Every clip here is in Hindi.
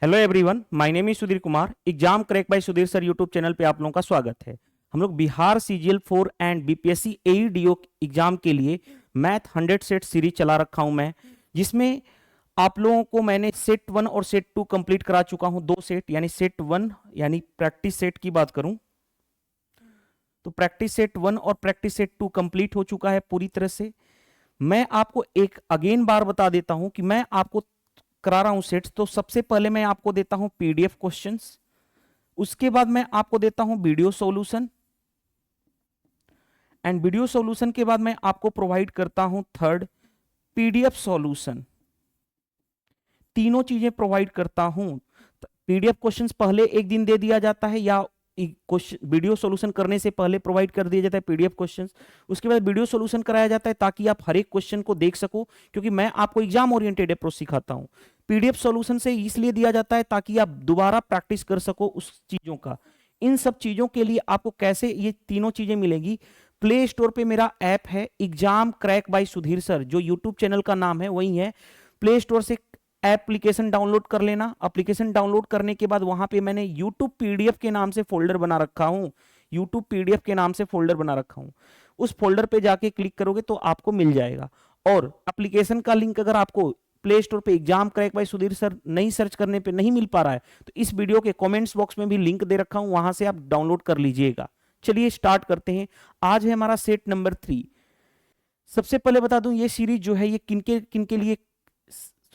Hello everyone, my name is Sudhir Kumar. Exam crack by Sudhir sir YouTube channel पे आप लोगों का स्वागत है। हम लोग Bihar CGL 4 and BPSC AEDO exam के लिए मैथ 100 सेट सीरीज चला रखा हूं मैं, जिसमें आप लोगों को मैंने सेट 1 और सेट 2 कंप्लीट करा चुका हूं। 2 सेट यानी सेट 1 यानी प्रैक्टिस सेट की बात करूं तो प्रैक्टिस सेट 1 और प्रैक्टिस सेट 2 कंप्लीट हो चुका है पूरी तरह से। मैं आपको एक अगेन बार बता देता हूं कि मैं आपको करा रहा हूं सेट्स। तो सबसे पहले मैं आपको देता हूं पीडीएफ क्वेश्चंस, उसके बाद मैं आपको देता हूं video solution, and video solution के बाद मैं आपको प्रोवाइड करता हूं थर्ड पीडीएफ सॉल्यूशन। तीनों चीजें प्रोवाइड करता हूं। पीडीएफ क्वेश्चंस पहले एक दिन दे दिया जाता है या क्वेश्चन वीडियो सॉल्यूशन करने से पहले प्रोवाइड कर दिया जाता है पीडीएफ क्वेश्चंस। उसके बाद वीडियो सॉल्यूशन कराया जाता है ताकि आप हर एक क्वेश्चन को देख सको, क्योंकि मैं आपको एग्जाम ओरिएंटेड अप्रोच सिखाता हूं। पीडीएफ सॉल्यूशन से इसलिए दिया जाता है ताकि आप दोबारा प्रैक्टिस कर सको उस चीजों का। इन सब चीजों के लिए आपको कैसे ये तीनों चीजें मिलेंगी? प्ले स्टोर पे मेरा ऐप है exam crack by Sudhir sir, जो यूट्यूब चैनल का नाम है वही है। प्ले स्टोर से एप्लीकेशन डाउनलोड कर लेना। एप्लीकेशन डाउनलोड करने के बाद वहां पे मैंने YouTube पीडीएफ के नाम से फोल्डर बना रखा हूं। YouTube पीडीएफ के नाम से फोल्डर बना रखा हूं। उस फोल्डर पे जाके क्लिक करोगे तो आपको मिल जाएगा। और एप्लीकेशन का लिंक अगर आपको प्ले स्टोर पे exam crack by Sudhir sir नहीं सर्च करने पे नहीं मिल पा रहा है तो इस वीडियो के कमेंट्स बॉक्स में भी लिंक दे रखा हूं, वहां से आप डाउनलोड कर लीजिएगा। चलिए स्टार्ट करते हैं। आज है हमारा सेट नंबर 3। सबसे पहले बता दूं ये सीरीज जो है ये किनके किनके लिए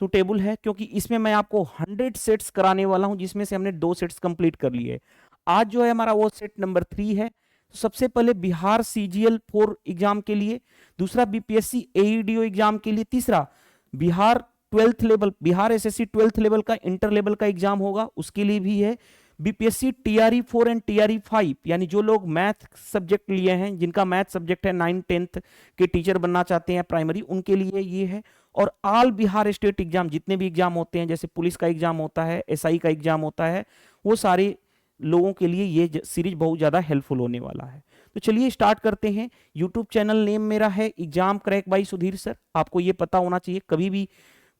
सुटेबल है, क्योंकि इसमें मैं आपको 100 सेट्स कराने वाला हूं, जिसमें से हमने 2 सेट्स कंप्लीट कर लिए। आज जो है हमारा वो सेट नंबर 3 है। तो सबसे पहले बिहार सीजीएल 4 एग्जाम के लिए, दूसरा बीपीएससी एईडीओ एग्जाम के लिए, तीसरा Bihar 12th level, Bihar SSC 12th level का इंटर लेवल का एग्जाम होगा उसके लिए भी है। बीपीएससी टीआरई 4 एंड टीआरई 5 यानी जो लोग मैथ सब्जेक्ट लिए हैं, जिनका मैथ सब्जेक्ट है 9 10th के टीचर बनना चाहते हैं प्राइमरी, उनके लिए ये है। और ऑल बिहार स्टेट एग्जाम, जितने भी एग्जाम होते हैं, जैसे पुलिस का एग्जाम होता है, एसआई का एग्जाम होता है, वो सारे लोगों के लिए ये सीरीज बहुत ज्यादा हेल्पफुल होने वाला है। तो चलिए स्टार्ट करते हैं। यूट्यूब चैनल नेम मेरा है exam crack by Sudhir sir. आपको ये पता होना चाहिए, कभी भी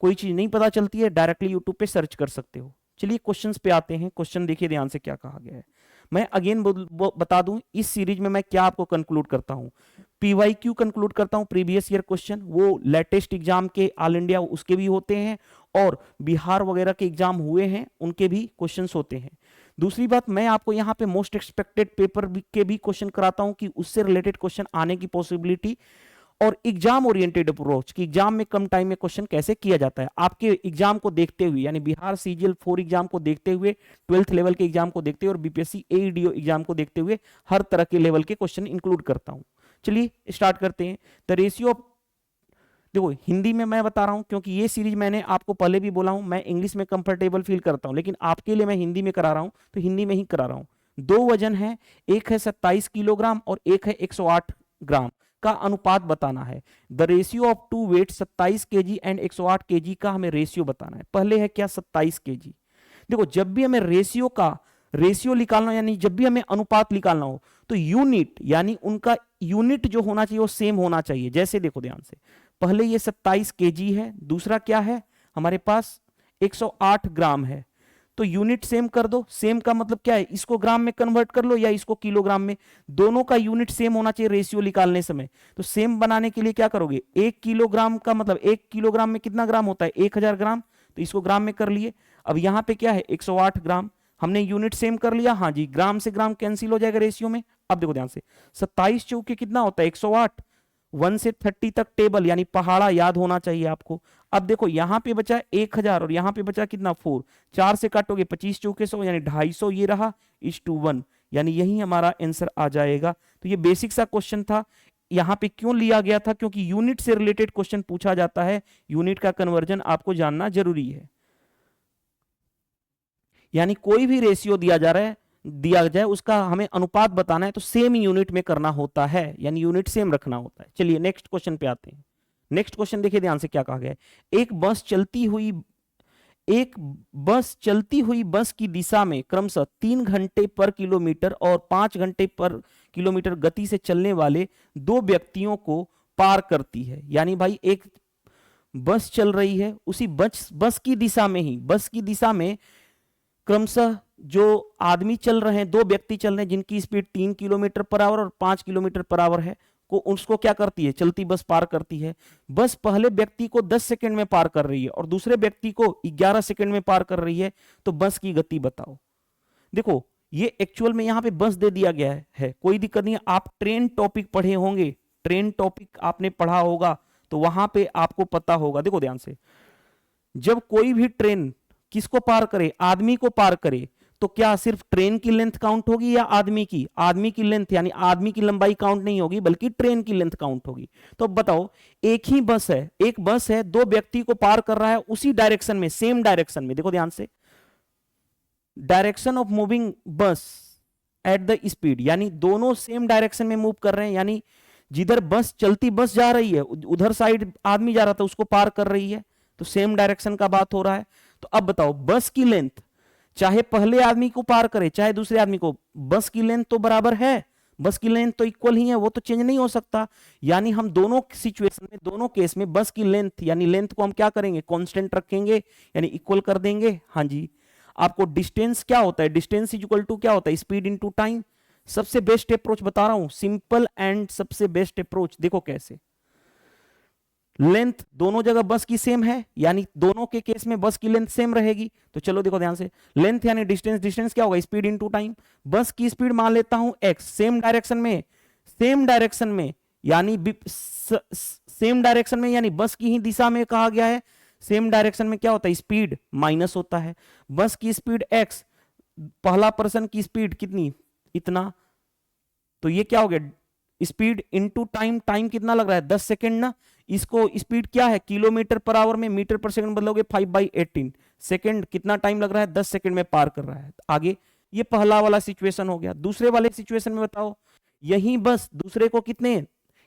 कोई चीज नहीं पता चलती है डायरेक्टली यूट्यूब पे सर्च कर सकते हो। चलिए क्वेश्चंस पे आते हैं। क्वेश्चन देखिए ध्यान से क्या कहा गया है। मैं अगेन बता दूं इस सीरीज में मैं क्या आपको कंक्लूड करता हूं। पीवाईक्यू कंक्लूड करता हूं, प्रीवियस ईयर क्वेश्चन, वो लेटेस्ट एग्जाम के ऑल इंडिया उसके भी होते हैं और बिहार वगैरह के एग्जाम हुए हैं उनके भी क्वेश्चंस होते हैं। दूसरी बात, मैं आपको यहाँ पे मोस्ट एक्सपेक्टेड पेपर के भी क्वेश्चन कराता हूं कि उससे रिलेटेड क्वेश्चन आने की पॉसिबिलिटी, और एग्जाम ओरिएंटेड अप्रोच कि एग्जाम में कम टाइम में क्वेश्चन कैसे किया जाता है आपके एग्जाम को देखते हुए, यानी बिहार सीजीएल 4 एग्जाम को देखते हुए, 12th लेवल के एग्जाम को देखते हुए और बीपीएससी एईडीओ एग्जाम को देखते हुए हर तरह के लेवल के क्वेश्चन इंक्लूड करता हूं। चलिए स्टार्ट करते हैं। द रेशियो ऑफ, देखो हिंदी में मैं बता रहा हूं क्योंकि ये सीरीज मैंने आपको पहले भी बोला हूं, मैं इंग्लिश में कंफर्टेबल फील करता हूं, लेकिन आपके लिए मैं हिंदी में करा रहा हूं तो हिंदी में ही करा रहा हूं। 2 वजन है, एक है 27 किलोग्राम और एक है 108 ग्राम का अनुपात बताना है। The ratio of 2 weight 27 KG and 108 KG का हमें रेशियो बताना है। पहले है क्या 27 केजी। देखो जब भी हमें रेशियो निकालना हो, यानी जब भी हमें अनुपात निकालना हो तो यूनिट, यानी उनका यूनिट जो होना चाहिए वो सेम होना चाहिए। जैसे देखो ध्यान से, पहले ये 27 केजी है, दूसरा क्या है हमारे पास 108 ग्राम है, तो यूनिट सेम कर दो। सेम का मतलब क्या है, इसको ग्राम में कन्वर्ट कर लो या इसको किलोग्राम में, दोनों का यूनिट सेम होना चाहिए रेशियो निकालने समय। तो सेम बनाने के लिए क्या करोगे, 1 किलोग्राम का मतलब 1 किलोग्राम में कितना ग्राम होता है, 1000 ग्राम, तो इसको ग्राम में कर लिए। अब यहां पे क्या है 108 ग्राम, हमने यूनिट सेम कर लिया, हाँ जी, ग्राम से ग्राम कैंसिल हो जाएगा रेशियो में। अब देखो ध्यान से, 27 चौके कितना होता है 108, 1 से 30 तक टेबल यानी पहाड़ा याद होना चाहिए आपको। अब देखो यहां पे बचा 1000 और यहां पे बचा कितना 4, 4 से काटोगे 25 चौके 100 यानी 250, ये रहा /1, यानी यही हमारा आंसर आ जाएगा। तो ये बेसिक सा क्वेश्चन था। यहां पे क्यों लिया गया था, क्योंकि यूनिट से रिलेटेड क्वेश्चन पूछा जाता है, यूनिट का कन्वर्जन आपको जानना जरूरी है। यानी कोई भी रेशियो दिया जाए उसका हमें अनुपात बताना है तो सेम यूनिट में करना होता है, यानी यूनिट सेम रखना होता है। चलिए नेक्स्ट क्वेश्चन पे आते हैं। नेक्स्ट क्वेश्चन देखिए ध्यान से क्या कहा गया है। एक बस चलती हुई बस की दिशा में क्रमशः 3 घंटे पर किलोमीटर और 5 घंटे पर किलोमीटर गति से चलने वाले 2 व्यक्तियों को पार करती है। यानी भाई एक बस चल रही है, उसी बस की दिशा में क्रमशः जो आदमी चल रहे हैं, दो व्यक्ति चल रहे हैं जिनकी स्पीड 3 किलोमीटर पर आवर और 5 किलोमीटर पर आवर है, को उसको क्या करती है, चलती बस पार करती है। बस पहले व्यक्ति को 10 सेकंड में पार कर रही है और दूसरे व्यक्ति को 11 सेकंड में पार कर रही है, तो बस की गति बताओ। देखो ये एक्चुअल में यहां पे बस दे दिया गया है, कोई दिक्कत नहीं है। आप ट्रेन टॉपिक पढ़े होंगे, ट्रेन टॉपिक आपने पढ़ा होगा तो वहां पे आपको पता होगा। देखो ध्यान से, जब कोई भी ट्रेन किसको पार करे, आदमी को पार करे, तो क्या सिर्फ ट्रेन की लेंथ काउंट होगी या आदमी की? आदमी की लेंथ यानी आदमी की लंबाई काउंट नहीं होगी बल्कि ट्रेन की लेंथ काउंट होगी। तो अब बताओ, एक ही बस है, एक बस है, दो व्यक्ति को पार कर रहा है उसी डायरेक्शन में, सेम डायरेक्शन में। देखो ध्यान से, डायरेक्शन ऑफ मूविंग बस एट द स्पीड, यानी दोनों सेम डायरेक्शन में मूव कर रहे हैं, यानी जिधर बस चलती बस जा रही है उधर साइड आदमी जा रहा था उसको पार कर रही है, तो सेम डायरेक्शन का बात हो रहा है। तो अब बताओ, बस की लेंथ चाहे पहले आदमी को पार करे चाहे दूसरे आदमी को, बस की लेंथ तो बराबर है, बस की लेंथ तो इक्वल ही है, वो तो चेंज नहीं हो सकता। यानी हम दोनों सिचुएशन में, दोनों केस में बस की लेंथ यानी लेंथ को हम क्या करेंगे, कांस्टेंट रखेंगे यानी इक्वल कर देंगे। हाँ जी, आपको डिस्टेंस क्या होता है, डिस्टेंस इज इक्वल टू क्या होता है, स्पीड इनटू टाइम। सबसे बेस्ट अप्रोच बता रहा हूं, सिंपल एंड सबसे बेस्ट अप्रोच। देखो कैसे, लेंथ दोनों जगह बस की सेम है यानी दोनों के केस में बस की लेंथ सेम रहेगी। तो चलो देखो ध्यान से, लेंथ यानी डिस्टेंस, डिस्टेंस क्या होगा, स्पीड इनटू टाइम। बस की स्पीड मान लेता हूं x, सेम डायरेक्शन में, सेम डायरेक्शन में यानी सेम डायरेक्शन में यानी बस की ही दिशा में कहा गया है। सेम डायरेक्शन में क्या होता है, स्पीड माइनस होता है। बस की स्पीड x, पहला पर्सन की स्पीड कितनी, इतना, तो ये क्या हो गया, स्पीड इनटू टाइम, टाइम कितना लग रहा है 10 सेकंड ना। इसको स्पीड क्या है किलोमीटर पर आवर में, मीटर पर सेकंड बदलोगे 5/18 सेकंड, कितना टाइम लग रहा है 10 सेकंड में पार कर रहा है। आगे ये पहला वाला सिचुएशन हो गया। दूसरे वाले सिचुएशन में बताओ, यही बस दूसरे को कितने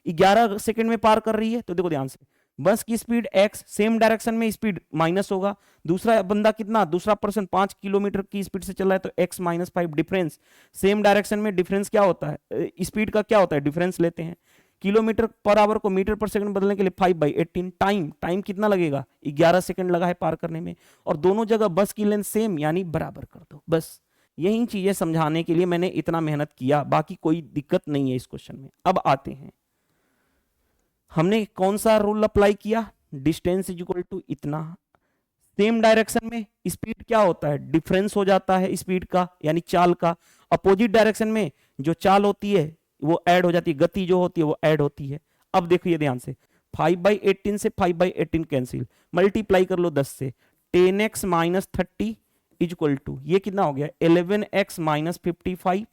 11 सेकंड में पार कर रही है। तो देखो ध्यान से, बस की स्पीड x, सेम डायरेक्शन में स्पीड माइनस होगा, दूसरा बंदा कितना, दूसरा पर्सन 5 किलोमीटर की स्पीड से चल रहा है तो x minus 5 difference, same direction में डिफरेंस क्या होता है, स्पीड का क्या होता है, डिफरेंस लेते हैं। किलोमीटर पर आवर को मीटर पर सेकंड बदलने के लिए 5/18, टाइम, टाइम कितना लगेगा 11 सेकंड लगा है पार करने में, और दोनों जगह बस की लेंथ सेम यानी बराबर कर दो। बस यही चीजें समझाने के लिए मैंने इतना मेहनत किया, बाकी कोई दिक्कत नहीं है इस क्वेश्चन में। अब आते हैं, हमने कौन सा रूल अप्लाई किया, डिस्टेंस इज इक्वल टू इतना, सेम डायरेक्शन में स्पीड क्या होता है, डिफरेंस हो जाता है स्पीड का यानी चाल का। अपोजिट डायरेक्शन में जो चाल होती है वो ऐड हो जाती है, गति जो होती है वो ऐड होती है। अब देखिए ध्यान से, 5/18 से 5/18 कैंसिल, मल्टीप्लाई कर लो 10 से, 10x minus 30 is equal to, ये कितना हो गया 11x माइनस 55।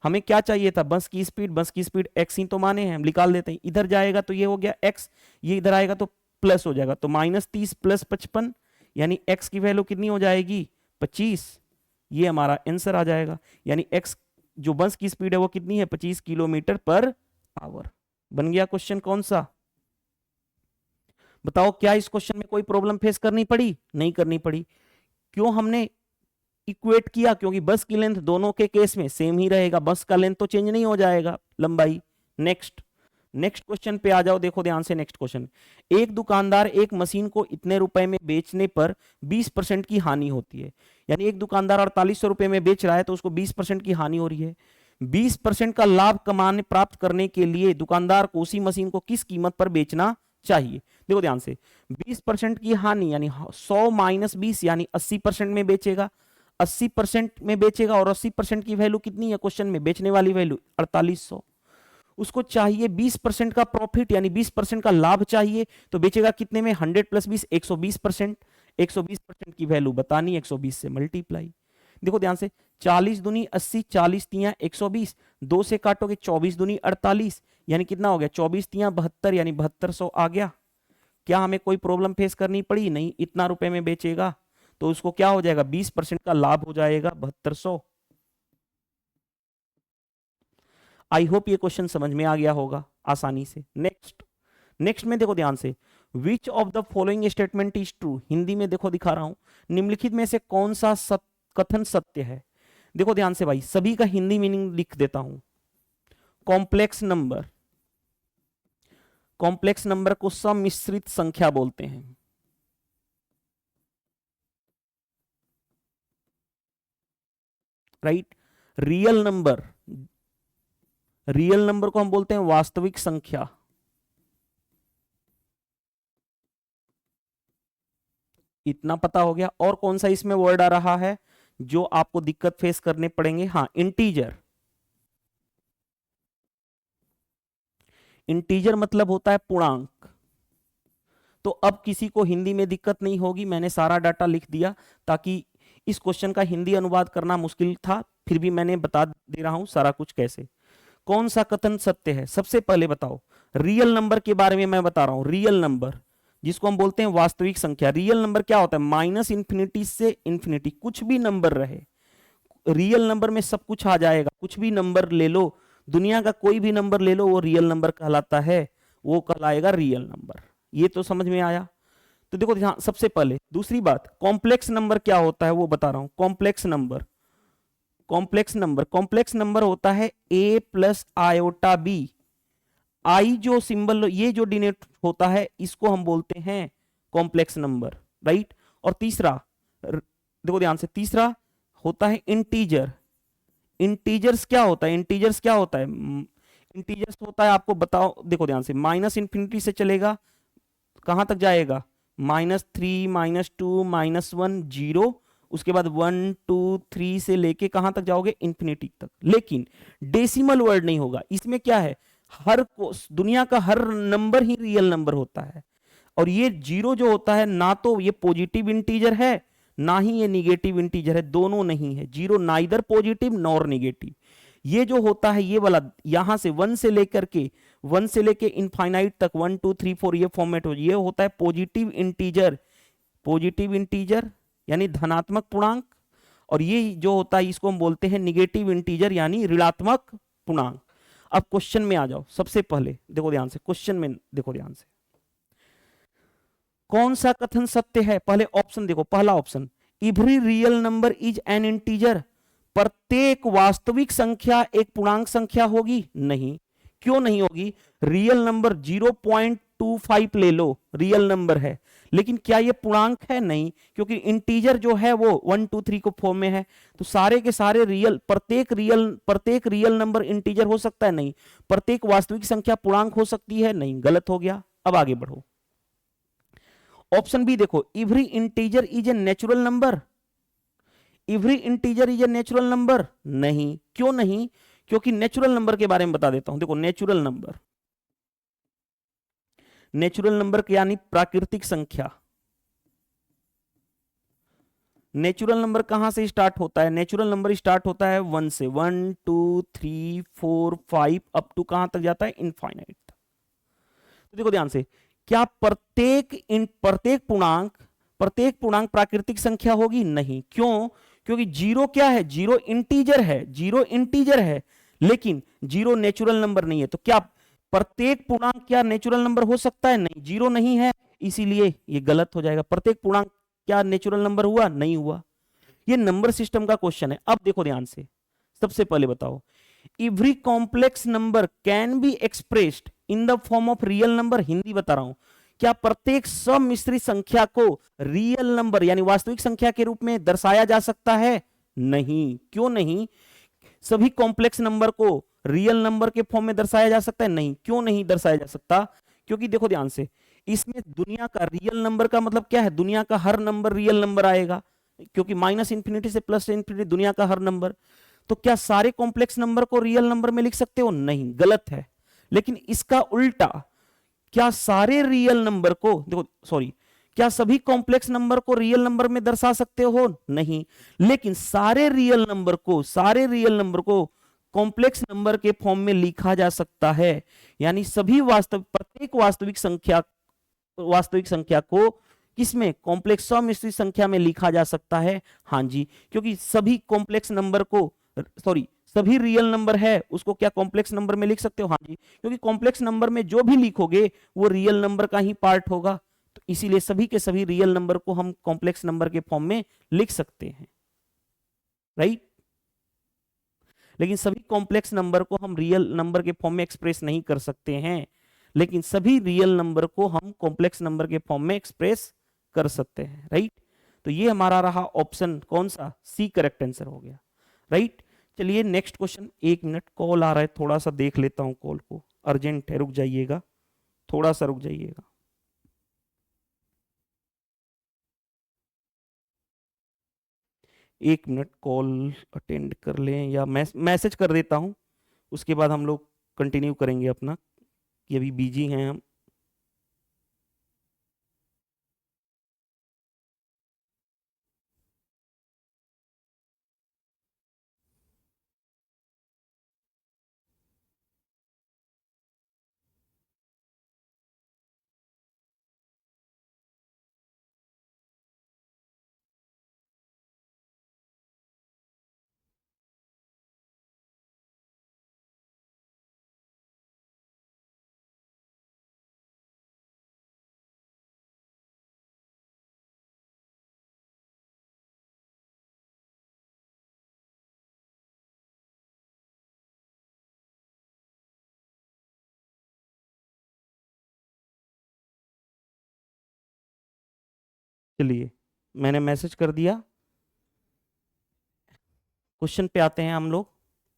हमें क्या चाहिए था, बस की स्पीड, बस की स्पीड x ही तो माने हैं, हम निकाल देते हैं। इधर जाएगा तो ये हो गया x, ये इधर आएगा तो प्लस हो जाएगा, तो -30 प्लस 55 यानी x की वैल्यू कितनी हो जाएगी 25। ये हमारा आंसर आ जाएगा, यानी x जो बस की स्पीड है वो कितनी है 25 किलोमीटर पर आवर। बन गया क्वेश्चन कौन सा, बताओ। क्या इस क्वेश्चन में कोई प्रॉब्लम फेस करनी पड़ी, नहीं करनी पड़ी। क्यों हमने इक्वेट किया, क्योंकि बस की लेंथ दोनों के केस में सेम ही रहेगा, बस का लेंथ तो चेंज नहीं हो जाएगा लंबाई। नेक्स्ट, नेक्स्ट क्वेश्चन पे आ जाओ, देखो ध्यान से। नेक्स्ट क्वेश्चन, एक दुकानदार एक मशीन को इतने रुपए में बेचने पर 20% की हानि होती है, यानी एक दुकानदार 4800 रुपए में बेच रहा है तो उसको 20% की हानि हो रही है। 20% का लाभ कमाने प्राप्त करने के लिए दुकानदार को उसी मशीन को किस कीमत पर बेचना चाहिए। देखो ध्यान से, 20% की हानि यानी 100 माइनस 20 यानी 80% में बेचेगा, 80% में बेचेगा, और 80% की वैल्यू कितनी है क्वेश्चन में, बेचने वाली वैल्यू 4800। उसको चाहिए 20% का प्रॉफिट यानी 20% का लाभ चाहिए, तो बेचेगा कितने में, 100 प्लस 20 120%। 120% की वैल्यू बतानी, 120 से मल्टीप्लाई। देखो ध्यान से, 40 दूनी 80, 40 तियां 120, 2 से काटोगे 24 दूनी 48 यानी कितना हो गया, 24 तियां 72 यानी 7200 आ गया। क्या हमें कोई प्रॉब्लम फेस करनी पड़ी, नहीं। इतना रुपए में बेचेगा तो उसको क्या हो जाएगा, 20% का लाभ हो जाएगा 7200। आई होप ये क्वेश्चन समझ में आ गया होगा आसानी से। नेक्स्ट, नेक्स्ट में देखो ध्यान से, विच of the following statement is true, Hindi में देखो दिखा रहा हूं, निम्नलिखित में से कौन सा कथन सत्य है। देखो ध्यान से भाई, सभी का हिंदी मीनिंग लिख देता हूं। कॉम्प्लेक्स नंबर, कॉम्प्लेक्स नंबर को सम्मिश्रित संख्या बोलते हैं। Right. Real number, real number को हम बोलते हैं वास्तविक संख्या। इतना पता हो गया। और कौन सा इसमें वर्ड आ रहा है जो आपको दिक्कत फेस करने पड़ेंगे? हाँ, इंटीजर। इंटीजर मतलब होता है पूर्णांक। तो अब किसी को हिंदी में दिक्कत नहीं होगी, मैंने सारा डाटा लिख दिया, ताकि इस क्वेश्चन का हिंदी अनुवाद करना मुश्किल था, फिर भी मैंने बता दे रहा हूं सारा कुछ कैसे। कौन सा कथन सत्य है? सबसे पहले बताओ, रियल नंबर के बारे में मैं बता रहा हूं। रियल नंबर जिसको हम बोलते हैं वास्तविक संख्या, रियल नंबर क्या होता है? माइनस इंफिनिटी से इंफिनिटी, कुछ भी नंबर रहे, रियल नंबर में सब कुछ आ जाएगा। कुछ भी नंबर ले लो, दुनिया का कोई भी नंबर ले लो, वो रियल नंबर कहलाता है, वो कहलाएगा रियल नंबर। ये तो समझ में आया। तो देखो ध्यान, सबसे पहले दूसरी बात, कॉम्प्लेक्स नंबर क्या होता है वो बता रहा हूं। कॉम्प्लेक्स नंबर, कॉम्प्लेक्स नंबर होता है a प्लस आयोटा b। आई जो सिंबल, ये जो डिनोट होता है, इसको हम बोलते हैं कॉम्प्लेक्स नंबर, राइट। और तीसरा, देखो ध्यान से, तीसरा होता है इंटीजर। इंटीजर्स क्या होता है? इंटीजर्स क्या होता है? इंटीजर्स होता है, आपको बताओ, देखो ध्यान से, माइनस इंफिनिटी से चलेगा, कहां तक जाएगा? -3, -2, -1, 0, उसके बाद 1, 2, 3 से लेके कहां तक जाओगे? इंफिनिटी तक। लेकिन डेसिमल वर्ड नहीं होगा इसमें। क्या है? हर दुनिया का हर नंबर ही रियल नंबर होता है। और ये 0 जो होता है, ना तो ये पॉजिटिव इंटीजर है, ना ही ये निगेटिव इंटीजर है, दोनों नहीं है। 0 नाइदर पॉजिटिव नॉर निगेटिव। ये जो होता है, ये वाला यहां से 1 से लेके इनफाइनाइट तक, 1, 2, 3, 4, ये फॉर्मेट हो, ये होता है पॉजिटिव इंटीजर। पॉजिटिव इंटीजर यानी धनात्मक पूर्णांक। और ये जो होता है, इसको हम बोलते हैं निगेटिव इंटीजर यानी ऋणात्मक पूर्णांक। अब क्वेश्चन में आ जाओ। सबसे पहले देखो ध्यान से, क्वेश्चन में देखो ध्यान से, कौन सा कथन सत्य है? पहले ऑप्शन देखो, पहला option, every real number is an integer. प्रत्येक वास्तविक संख्या एक पूर्णांक संख्या होगी? नहीं। क्यों नहीं होगी? रियल नंबर 0.25 ले लो, रियल नंबर है, लेकिन क्या ये पूर्णांक है? नहीं, क्योंकि इंटीजर जो है वो 1, 2, 3 को फॉर्म में है। तो सारे के सारे रियल, प्रत्येक रियल नंबर इंटीजर हो सकता है? नहीं। प्रत्येक वास्तविक संख्या पूर्णांक हो सकती है? नहीं। गलत हो गया। अब आगे बढ़ो। ऑप्शन बी देखो, every integer is a natural number. Every integer is a natural number? नहीं। क्यों नहीं? क्योंकि नेचुरल नंबर के बारे में बता देता हूं। देखो, नेचुरल नंबर, नेचुरल नंबर यानी प्राकृतिक संख्या। नेचुरल नंबर कहां से स्टार्ट होता है? नेचुरल नंबर स्टार्ट होता है 1 से, 1, 2, 3, 4, 5 अप टू कहां तक जाता है? इनफाइनाइट। तो देखो ध्यान से, क्या प्रत्येक पूर्णांक प्राकृतिक संख्या होगी? नहीं। क्यों? क्योंकि 0 क्या है? 0 इंटीजर है, 0 इंटीजर है, लेकिन 0 नेचुरल नंबर नहीं है। तो क्या प्रत्येक पूर्णांक क्या नेचुरल नंबर हो सकता है? नहीं। 0 नहीं है, इसीलिए ये गलत हो जाएगा। प्रत्येक पूर्णांक क्या नेचुरल नंबर हुआ? नहीं हुआ। ये नंबर सिस्टम का क्वेश्चन है। अब देखो ध्यान से, सबसे पहले बताओ, every complex number can be expressed in the form of real number. Hindi बता रहा हूं, क्या प्रत्येक सम्मिश्रित संख्या को रियल नंबर यानी वास्तविक संख्या के रूप में दर्शाया जा सकता है? नहीं। क्यों नहीं? सभी कॉम्प्लेक्स नंबर को रियल नंबर के फॉर्म में दर्शाया जा सकता है? नहीं। क्यों नहीं दर्शाया जा सकता? क्योंकि देखो ध्यान से, इसमें दुनिया का रियल नंबर का मतलब क्या है? दुनिया का हर नंबर रियल नंबर आएगा, क्योंकि माइनस इंफिनिटी से प्लस इंफिनिटी दुनिया का हर नंबर। तो क्या सारे कॉम्प्लेक्स नंबर को रियल नंबर में लिख सकते हो? नहीं, गलत है। लेकिन इसका उल्टा, क्या सारे रियल नंबर को, देखो सॉरी, क्या सभी कॉम्प्लेक्स नंबर को रियल नंबर में दर्शा सकते हो? नहीं। लेकिन सारे रियल नंबर को कॉम्प्लेक्स नंबर के फॉर्म में लिखा जा सकता है। यानी सभी प्रत्येक वास्तविक संख्या को किसमें? कॉम्प्लेक्स सम्मिश्रित संख्या में लिखा जा सकता है। हाँ जी, क्योंकि सभी कॉम्प्लेक्स नंबर को, सॉरी, सभी रियल नंबर है उसको क्या कॉम्प्लेक्स नंबर में लिख सकते हो? हाँ जी, क्योंकि कॉम्प्लेक्स नंबर में जो भी लिखोगे वो रियल नंबर का ही पार्ट होगा। तो इसीलिए सभी के सभी रियल नंबर को हम कॉम्प्लेक्स नंबर के फॉर्म में लिख सकते हैं, राइट। लेकिन सभी कॉम्प्लेक्स नंबर को हम रियल नंबर के फॉर्म में एक्सप्रेस नहीं कर सकते हैं, लेकिन सभी रियल नंबर को हम कॉम्प्लेक्स नंबर के फॉर्म में एक्सप्रेस कर सकते हैं, राइट। तो ये हमारा रहा ऑप्शन कौन सा? सी करेक्ट आंसर हो गया, राइट। चलिए नेक्स्ट क्वेश्चन, 1 मिनट कॉल आ रहा है, थोड़ा सा देख लेता हूं कॉल को, अर्जेंट है, रुक जाइएगा, थोड़ा सा रुक जाइएगा। एक मिनट कॉल अटेंड कर लें या मैसेज कर देता हूं, उसके बाद हम लोग कंटिन्यू करेंगे अपना, कि अभी बिजी हैं हम। चलिए मैंने मैसेज कर दिया। क्वेश्चन पे आते हैं हम लोग।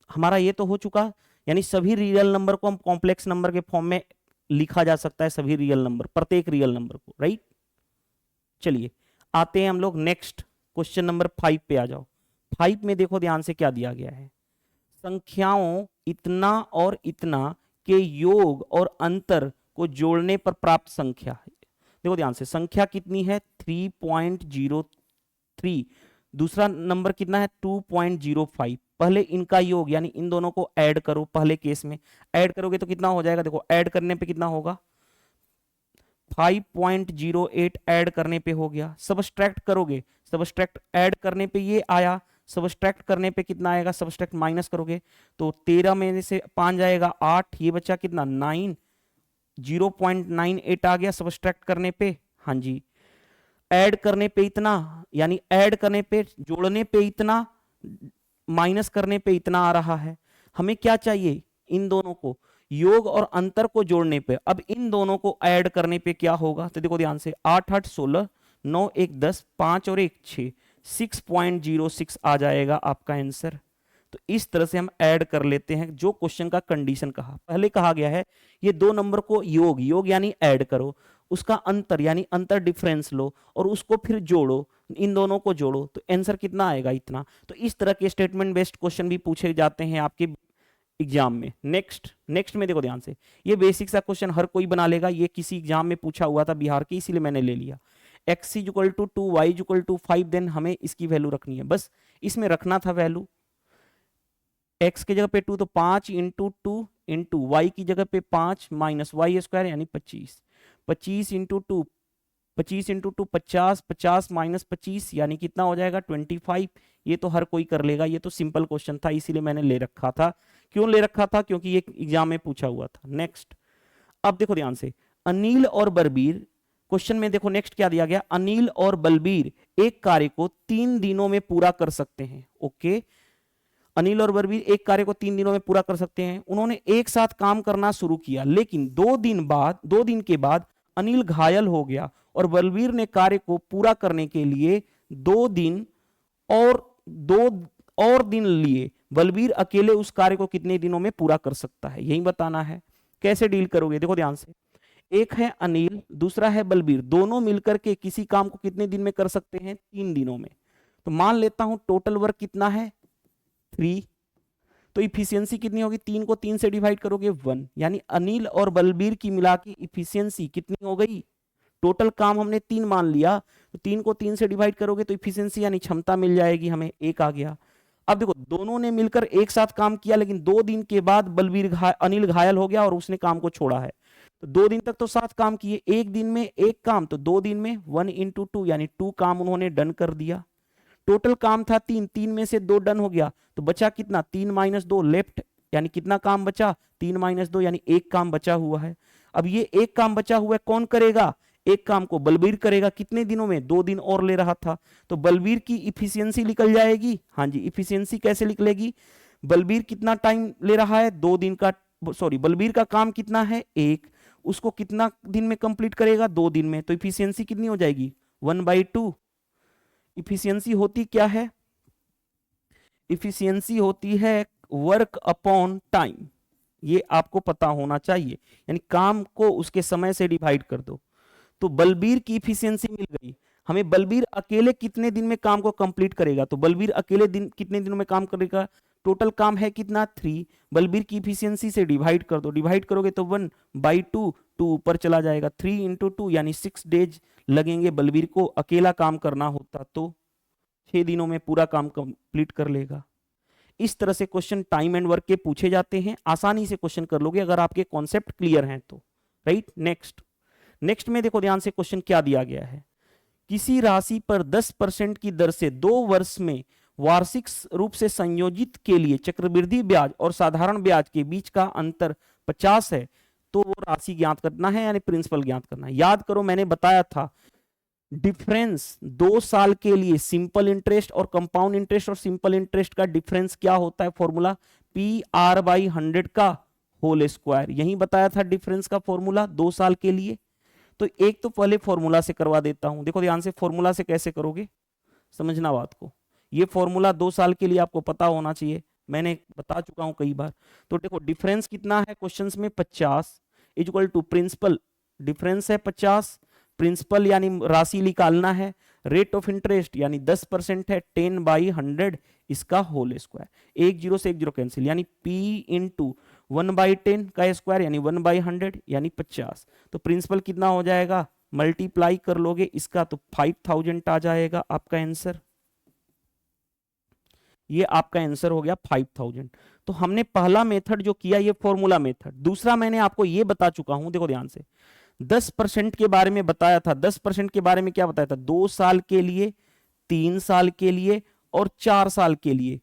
हमारा ये तो हो चुका, यानी सभी रियल नंबर को हम कॉम्प्लेक्स नंबर के फॉर्म में लिखा जा सकता है, सभी रियल नंबर, प्रत्येक रियल नंबर को, राइट। चलिए आते हैं हम लोग नेक्स्ट क्वेश्चन नंबर 5 पे आ जाओ। 5 में देखो ध्यान से क्या दिया गया है, संख्याओं इतना और इतना के योग और अंतर को जोड़ने पर प्राप्त संख्या है। देखो ध्यान से, संख्या कितनी है 3.03, दूसरा नंबर कितना है 2.05। पहले इनका योग यानी इन दोनों को ऐड करो, पहले केस में ऐड करोगे तो कितना हो जाएगा, देखो ऐड करने पे कितना होगा 5.08 ऐड करने पे हो गया। सबट्रैक्ट करोगे, सबट्रैक्ट ऐड करने पे ये आया, सबट्रैक्ट करने पे कितना आएगा, सबट्रैक्ट माइनस करोगे तो 13 में से 5 जाएगा 8, ये बचा कितना 9, 0.98 आ गया सबट्रैक्ट करने पे। हाँ जी, ऐड करने पे इतना, यानी ऐड करने पे, जोड़ने पे इतना, माइनस करने पे इतना आ रहा है। हमें क्या चाहिए, इन दोनों को योग और अंतर को जोड़ने पे। अब इन दोनों को ऐड करने पे क्या होगा, तो देखो ध्यान से, 8 8 16, 9 1 10, 5 और 1 6, 6.06 आ जाएगा आपका आंसर। तो इस तरह से हम ऐड कर लेते हैं जो क्वेश्चन का कंडीशन कहा। पहले कहा गया है ये दो नंबर को योग, योग यानी ऐड करो, उसका अंतर यानी अंतर डिफरेंस लो और उसको फिर जोड़ो, इन दोनों को जोड़ो तो आंसर कितना आएगा, इतना। तो इस तरह के स्टेटमेंट बेस्ड क्वेश्चन भी पूछे जाते हैं आपके एग्जाम में। नेक्स्ट में देखो ध्यान से, ये बेसिक सा क्वेश्चन हर कोई बना लेगा, ये किसी एग्जाम में पूछा हुआ था बिहार के, इसीलिए मैंने ले लिया। x equal to 2, y equal to 5, then हमें इसकी वैल्यू रखनी है, बस इसमें रखना था वैल्यू। x की जगह पे 2 तो 5 इंटू 2 इंटू वाई की जगह पे 5 माइनस वाई स्क्वायर यानी 25, 25 इंटू 2, 25 इंटू 2 50, 50 माइनस 25 यानी कितना हो जाएगा 25। ये तो हर कोई कर लेगा, ये तो सिंपल क्वेश्चन था इसीलिए मैंने ले रखा था। क्यों ले रखा था, क्योंकि ये एग्जाम में पूछा हुआ था। नेक्स्ट, अब देखो ध्यान से, अनिल और बलबीर, क्वेश्चन में देखो नेक्स्ट क्या दिया गया, अनिल और बलबीर एक कार्य को 3 दिनों में पूरा कर सकते हैं। ओके, अनिल और बलबीर एक कार्य को 3 दिनों में पूरा कर सकते हैं। उन्होंने एक साथ काम करना शुरू किया, लेकिन 2 दिन के बाद अनिल घायल हो गया और बलबीर ने कार्य को पूरा करने के लिए 2 दिन और 2 दिन लिए। बलबीर अकेले उस कार्य को कितने दिनों में पूरा कर सकता है, यही बताना है। कैसे डील करोगे, देखो ध्यान से, एक है अनिल, दूसरा है बलबीर, दोनों मिलकर के किसी काम को कितने दिन में कर सकते हैं, 3 दिनों में। तो मान लेता हूं टोटल वर्क कितना है 3, तो इफिशियंसी कितनी होगी, 3 को 3 से डिवाइड करोगे 1, यानी अनिल और बलबीर की मिला के इफिशियंसी कितनी हो गई, टोटल काम हमने 3 मान लिया, तो 3 को 3 से डिवाइड करोगे तो इफिशियंसी यानी क्षमता मिल जाएगी हमें, 1 आ गया। अब देखो दोनों ने मिलकर एक साथ काम किया, लेकिन 2 दिन के बाद अनिल घायल हो गया और उसने काम को छोड़ा है। तो 2 दिन तक तो साथ काम किए, 1 दिन में 1 काम, तो 2 दिन में 1 इंटू 2 यानी 2 काम उन्होंने डन कर दिया। टोटल काम था 3, 3 में से 2 डन हो गया, तो बचा कितना 3 माइनस 2 लेफ्ट, यानी कितना काम बचा 3 माइनस 2 यानी 1 काम बचा हुआ है। अब ये 1 काम बचा हुआ है कौन करेगा, एक काम को बलबीर करेगा, कितने दिनों में, 2 दिन और ले रहा था, तो बलबीर की इफिशियंसी निकल जाएगी। हाँ जी, इफिशियंसी कैसे निकलेगी, बलबीर कितना टाइम ले रहा है 2 दिन का, सॉरी बलबीर का काम कितना है 1, उसको कितना दिन में कंप्लीट करेगा 2 दिन में, तो इफिशियंसी कितनी हो जाएगी 1/2। इफिशियंसी होती क्या है, इफिशियंसी होती है वर्क अपॉन टाइम, ये आपको पता होना चाहिए, यानी काम को उसके समय से डिवाइड कर दो। तो बलबीर की इफिशियंसी मिल गई हमें, बलबीर अकेले कितने दिन में काम को कंप्लीट करेगा, तो बलबीर अकेले दिन कितने दिनों में काम करेगा, टोटल काम है कितना 3, बलबीर की इफिशियंसी से डिवाइड कर दो, डिवाइड करोगे तो 1/2, 2 ऊपर चला जाएगा, 3 × 2 यानी 6 डेज लगेंगे बलबीर को, अकेला काम करना होता तो 6 दिनों में पूरा काम कंप्लीट कर लेगा। इस तरह से क्वेश्चन टाइम एंड वर्क के पूछे जाते हैं, आसानी से क्वेश्चन कर लोगे अगर आपके कॉन्सेप्ट क्लियर हैं तो, राइट। नेक्स्ट में देखो ध्यान से क्वेश्चन क्या दिया गया है, किसी राशि पर 10% की दर से 2 वर्ष में वार्षिक रूप से संयोजित के लिए चक्रवृद्धि ब्याज और साधारण ब्याज के बीच का अंतर 50 है, तो वो राशि ज्ञात करना है, यानी प्रिंसिपल ज्ञात करना है। याद करो मैंने बताया था डिफरेंस 2 साल के लिए सिंपल इंटरेस्ट और कंपाउंड इंटरेस्ट और सिंपल इंटरेस्ट का डिफरेंस क्या होता है, फॉर्मूला PR/100 का होल स्क्वायर, यही बताया था डिफरेंस का फॉर्मूला 2 साल के लिए। तो एक तो पहले फॉर्मूला से करवा देता हूं, देखो ध्यान से फॉर्मूला से कैसे करोगे समझना बात को, ये फॉर्मूला 2 साल के लिए आपको पता होना चाहिए, मैंने बता चुका हूं कई बार। तो देखो डिफरेंस कितना है क्वेश्चंस में 50 इक्वल टू प्रिंसिपल, डिफरेंस है 50, प्रिंसिपल यानी राशि निकालना है, रेट ऑफ इंटरेस्ट यानी 10% है, 10/100 इसका होल स्क्वायर, 1 0 से 1 0 कैंसिल, यानी P × 1/10 का स्क्वायर यानी 1/100 यानी 50। तो प्रिंसिपल कितना हो जाएगा, मल्टीप्लाई कर लोगे इसका तो 5000 आ जाएगा आपका आंसर, ये आपका आंसर हो गया 5000। तो हमने पहला मेथड जो किया ये फॉर्मूला मेथड, दूसरा मैंने आपको ये बता चुका हूं, देखो ध्यान से 10% के बारे में बताया था, 10% के बारे में क्या बताया था, 2 साल के लिए, 3 साल के लिए और 4 साल के लिए,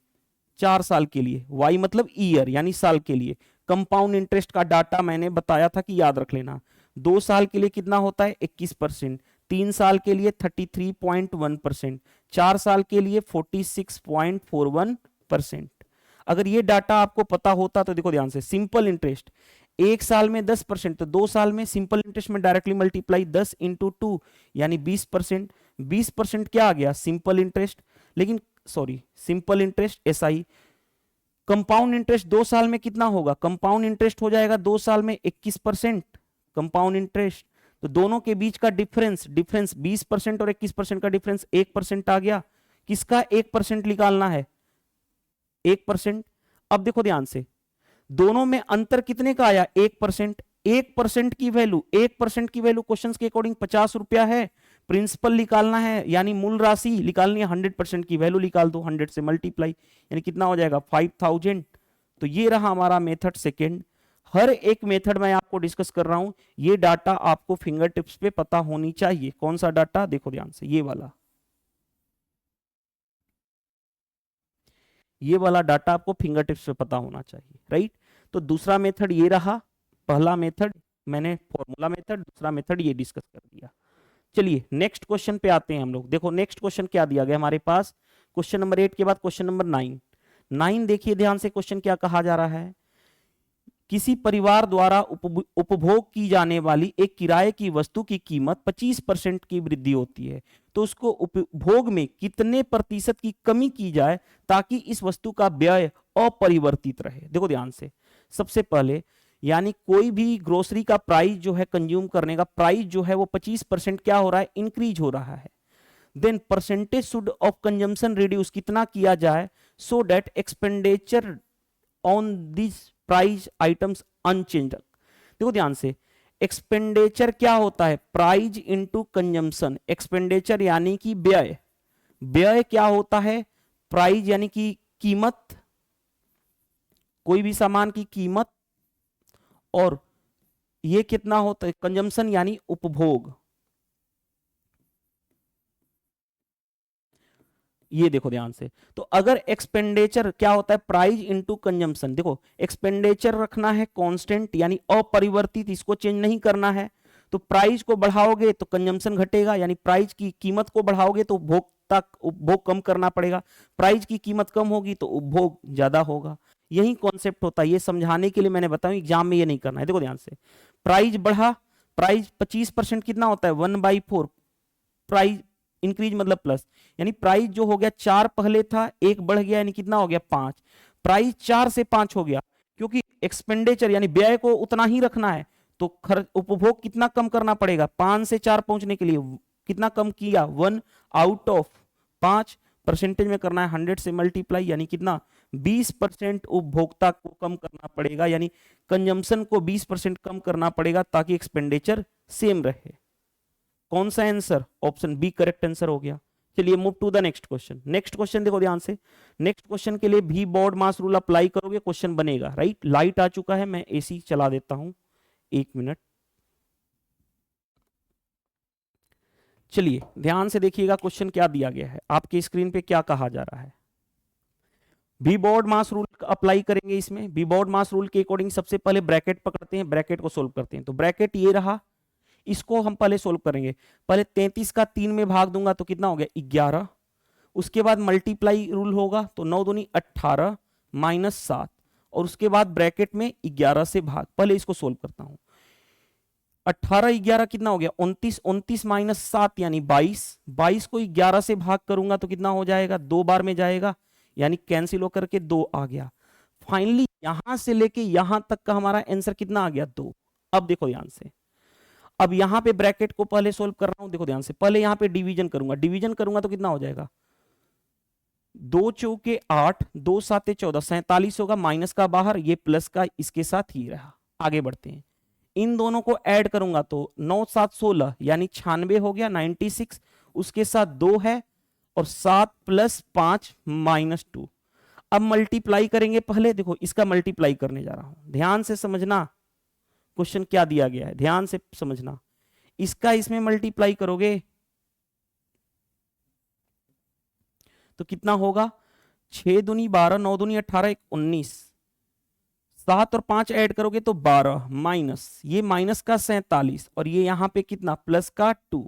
4 साल के लिए, y मतलब ईयर यानी साल के लिए। कंपाउंड इंटरेस्ट का डाटा मैंने बताया था कि याद रख लेना, 2 साल के लिए कितना होता है 21%, 3 साल के लिए 33.1%, 4 साल के लिए 46.41%। अगर ये डाटा आपको पता होता तो देखो ध्यान से सिंपल इंटरेस्ट 1 साल में 10%, तो 2 साल में सिंपल इंटरेस्ट में डायरेक्टली मल्टीप्लाई 10 × 2 यानी 20%, 20% क्या आ गया सिंपल इंटरेस्ट, लेकिन sorry simple interest SI। Compound interest 2 साल में कितना होगा, कंपाउंड इंटरेस्ट हो जाएगा 2 साल में 21% कंपाउंड इंटरेस्ट, तो दोनों के बीच का डिफरेंस 20% और 21% का डिफरेंस 1% आ गया, किसका 1% निकालना है 1%। अब देखो ध्यान से दोनों में अंतर कितने का आया 1%, 1% की वैल्यू, 1% की वैल्यू क्वेश्चंस के अकॉर्डिंग 50 रुपया है, प्रिंसिपल निकालना है यानी मूल राशि निकालनी है, 100% की वैल्यू निकाल दो, 100 से मल्टीप्लाई यानी कितना हो जाएगा 5000। तो ये रहा हमारा मेथड सेकेंड। हर एक मेथड मैं आपको डिस्कस कर रहा हूं, ये डाटा आपको फिंगर टिप्स पे पता होनी चाहिए। कौन सा डाटा, देखो ध्यान से ये वाला डाटा आपको फिंगर टिप्स पे पता होना चाहिए, राइट। तो दूसरा मेथड ये रहा, पहला मेथड मैंने फॉर्मूला मेथड, दूसरा मेथड ये डिस्कस कर दिया। चलिए नेक्स्ट क्वेश्चन पे आते हैं हम लोग। देखो नेक्स्ट क्वेश्चन क्या दिया गया हमारे पास, क्वेश्चन नंबर 8 के बाद क्वेश्चन नंबर 9 देखिए ध्यान से क्वेश्चन क्या कहा जा रहा है, किसी परिवार द्वारा उपभोग की जाने वाली एक किराए की वस्तु की कीमत 25% की वृद्धि होती है, तो उसको उपभोग में कितने प्रतिशत की कमी की जाए ताकि इस वस्तु का व्यय अपरिवर्तित रहे। देखो ध्यान से, सबसे पहले यानी कोई भी ग्रोसरी का प्राइस जो है, कंज्यूम करने का प्राइस जो है वो 25% क्या हो रहा है, इंक्रीज हो रहा है। Then percentage should of consumption reduce कितना किया जाए, so that expenditure on this price items unchanged. देखो ध्यान से, एक्सपेंडिचर क्या होता है, प्राइस इनटू कंजम्पशन, एक्सपेंडिचर यानी कि व्यय, व्यय क्या होता है, प्राइस यानी कि कीमत, कोई भी सामान की कीमत, और ये कितना होता है कंजम्पशन यानी उपभोग। ये देखो ध्यान से, तो अगर एक्सपेंडिचर क्या होता है, प्राइस इनटू कंजम्पशन, देखो एक्सपेंडिचर रखना है कांस्टेंट यानी अपरिवर्तित, इसको चेंज नहीं करना है, तो प्राइस को बढ़ाओगे तो कंजम्पशन घटेगा, यानी प्राइस की कीमत को बढ़ाओगे तो उपभोग कम करना पड़ेगा, प्राइस की कीमत कम होगी तो उपभोग ज्यादा होगा। यही कॉन्सेप्ट होता है, ये समझाने के लिए मैंने बताया, एग्जाम में ये नहीं करना है। देखो ध्यान से, प्राइस बढ़ा, प्राइस 25% कितना होता है 1/4, प्राइस इंक्रीज मतलब प्लस, यानी प्राइस जो हो गया 4 पहले था, 1 बढ़ गया, यानी कितना हो गया 5। प्राइस 4 से 5 हो गया, क्योंकि एक्सपेंडिचर यानी व्यय को उतना ही रखना है, तो खर्च उपभोग कितना कम करना पड़ेगा 5 से 4 पहुंचने के लिए, कितना कम किया 1 आउट ऑफ 5, परसेंटेज में करना है 100 से मल्टीप्लाई, यानी कितना 20% उपभोक्ता को कम करना पड़ेगा, यानी कंजम्पशन को 20% कम करना पड़ेगा ताकि एक्सपेंडिचर सेम रहे। कौन सा answer? Option B correct answer हो गया। चलिए move to the next question. Next question देखो ध्यान से, नेक्स्ट क्वेश्चन के लिए भी बोर्ड मास रूल अप्लाई करोगे, क्वेश्चन बनेगा, राइट। लाइट आ चुका है, मैं एसी चला देता हूं, 1 मिनट। चलिए ध्यान से देखिएगा क्वेश्चन क्या दिया गया है, आपके स्क्रीन पे क्या कहा जा रहा है। भी बोर्ड मास रूल अप्लाई करेंगे इसमें। भी बोर्ड मास रूल के अकॉर्डिंग सबसे पहले ब्रैकेट पकड़ते हैं, ब्रैकेट को सोल्व करते हैं। तो ब्रैकेट ये रहा, इसको हम पहले सोल्व करेंगे। पहले 33 का 3 में भाग दूंगा तो कितना हो गया 11। उसके बाद मल्टीप्लाई रूल होगा, तो 9 दूनी 18 माइनस 7, और उसके बाद ब्रैकेट में 11 से भाग। पहले इसको सोल्व करता हूं। 18 11 कितना हो गया 29, 29 माइनस 7 यानी 22, 22 को 11 से भाग करूंगा तो कितना हो जाएगा, 2 बार में जाएगा, यानी कैंसिल होकर के 2 आ गया। फाइनली यहां से लेके यहां तक का हमारा आंसर कितना आ गया 2। अब देखो ध्यान से, अब यहां पे ब्रैकेट को पहले सोल्व कर रहा हूं, देखो ध्यान से, पहले यहां पे डिवीजन करूंगा, डिवीजन करूंगा तो कितना हो जाएगा 2 चौके 8, 2 साते 14, 47 होगा, माइनस का बाहर, ये प्लस का इसके साथ ही रहा। आगे बढ़ते हैं, इन दोनों को ऐड करूंगा तो 9 7 16 यानी 96 हो गया, 96, उसके साथ 2 है, और 7 प्लस 5 माइनस 2। अब मल्टीप्लाई करेंगे, पहले देखो इसका मल्टीप्लाई करने जा रहा हूं, ध्यान से समझना क्वेश्चन क्या दिया गया है, ध्यान से समझना। इसका इसमें मल्टीप्लाई करोगे तो कितना होगा 6 दूनी 12, 9 दूनी 18, 19, 7 और 5 ऐड करोगे तो 12, माइनस ये माइनस का 47, और ये यहां पे कितना प्लस का 2।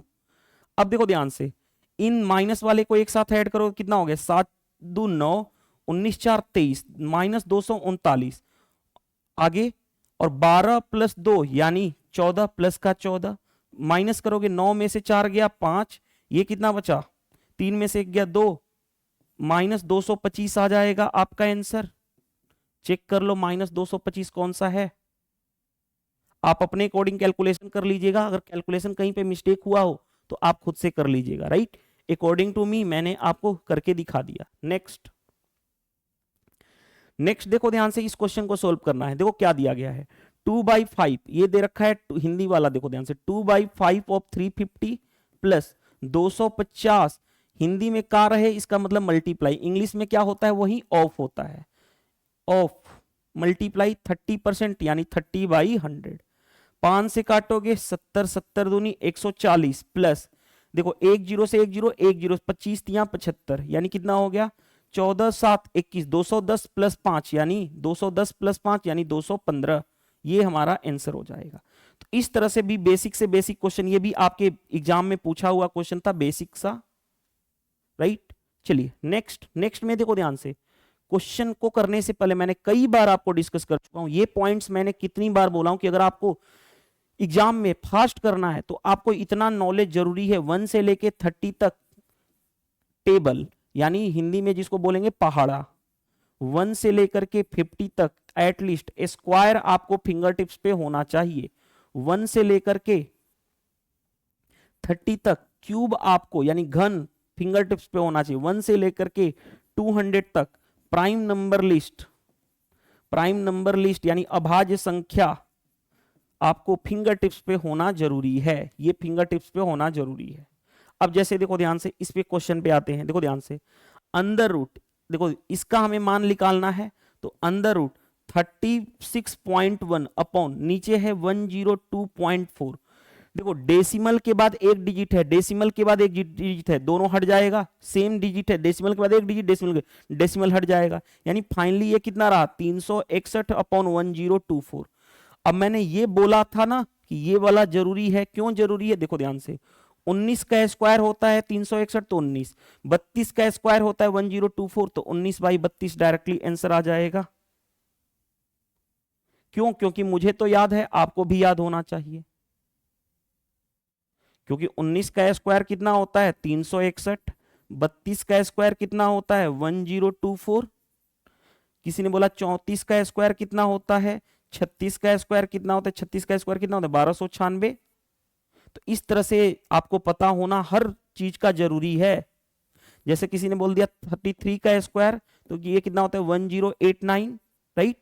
अब देखो ध्यान से, इन माइनस वाले को एक साथ ऐड करोगे कितना हो गया 7 2 9, 19 4 23, माइनस 239 आगे, और 12 प्लस 2 यानी 14 प्लस का 14, माइनस करोगे 9 में से 4 गया 5, ये कितना बचा 3 में से 1 गया 2, माइनस 225 आ जाएगा आपका आंसर। चेक कर लो माइनस 225 कौन सा है, आप अपने अकॉर्डिंग कैलकुलेशन कर लीजिएगा, अगर कैलकुलेशन कहीं पे मिस्टेक हुआ हो तो आप खुद से कर लीजिएगा, राइट। अकॉर्डिंग टू मी मैंने आपको करके दिखा दिया। नेक्स्ट नेक्स्ट देखो ध्यान से, इस क्वेश्चन को सोल्व करना है। देखो क्या दिया गया है, 2/5 ये दे रखा है, हिंदी वाला देखो ध्यान से, 2/5 ऑफ 350 प्लस 250, हिंदी में कार है इसका मतलब मल्टीप्लाई, इंग्लिश में क्या होता है वही ऑफ होता है, ऑफ मल्टीप्लाई 30% यानी 30/100। 5 से काटोगे 70, 70 दूनी 140, प्लस देखो 1 0 से 1 0, 1 0 25 तिया 75, यानी कितना हो गया 14 7 21, 210 प्लस 5 यानी 210 प्लस 5 यानी 215, ये हमारा आंसर हो जाएगा। तो इस तरह से भी बेसिक से बेसिक क्वेश्चन, ये भी आपके एग्जाम में पूछा हुआ क्वेश्चन था, बेसिक सा, राइट। चलिए नेक्स्ट में देखो ध्यान से, क्वेश्चन को करने से पहले मैंने कई बार आपको डिस्कस कर चुका हूं, ये पॉइंट्स मैंने कितनी बार बोला हूं कि अगर आपको एग्जाम में फास्ट करना है तो आपको इतना नॉलेज जरूरी है, 1 से लेके 30 तक टेबल, यानी हिंदी में जिसको बोलेंगे पहाड़ा, 1 से लेकर के 50 तक एटलीस्ट स्क्वायर आपको फिंगर टिप्स पे होना चाहिए, 1 से लेकर के 30 तक क्यूब आपको यानी घन फिंगर टिप्स पे होना चाहिए, 1 से लेकर के 200 तक प्राइम नंबर लिस्ट यानी अभाज्य संख्या आपको फिंगर टिप्स पे होना जरूरी है, ये फिंगर टिप्स पे होना जरूरी है। अब जैसे देखो ध्यान से, इस पे क्वेश्चन पे आते हैं, देखो ध्यान से, अंडर रूट, देखो इसका हमें मान निकालना है, तो अंडर रूट 36.1 अपॉन नीचे है 102.4, देखो डेसिमल के बाद एक डिजिट है, डेसिमल के बाद एक डिजिट है, दोनों हट जाएगा, सेम डिजिट है, डेसिमल के बाद एक डिजिट, डेसिमल हट जाएगा, यानी फाइनली ये कितना रहा 361 अपॉन 1024। अब मैंने ये बोला था ना कि ये वाला जरूरी है, क्यों जरूरी है, देखो ध्यान से, 19 का स्क्वायर होता है 361 तो 19, 32 का स्क्वायर होता है 1024 तो 19/32 डायरेक्टली आंसर आ जाएगा। क्यों? क्योंकि मुझे तो याद है, आपको भी याद होना चाहिए। क्योंकि 19 का स्क्वायर कितना होता है 361, 32 का स्क्वायर कितना होता है 1024, किसी ने बोला 34 का स्क्वायर कितना होता है, 36 का स्क्वायर कितना होता है, 36 का स्क्वायर कितना होता है 1296। तो इस तरह से आपको पता होना हर चीज का जरूरी है। जैसे किसी ने बोल दिया 33 का स्क्वायर, तो ये कितना होता है 1089, राइट।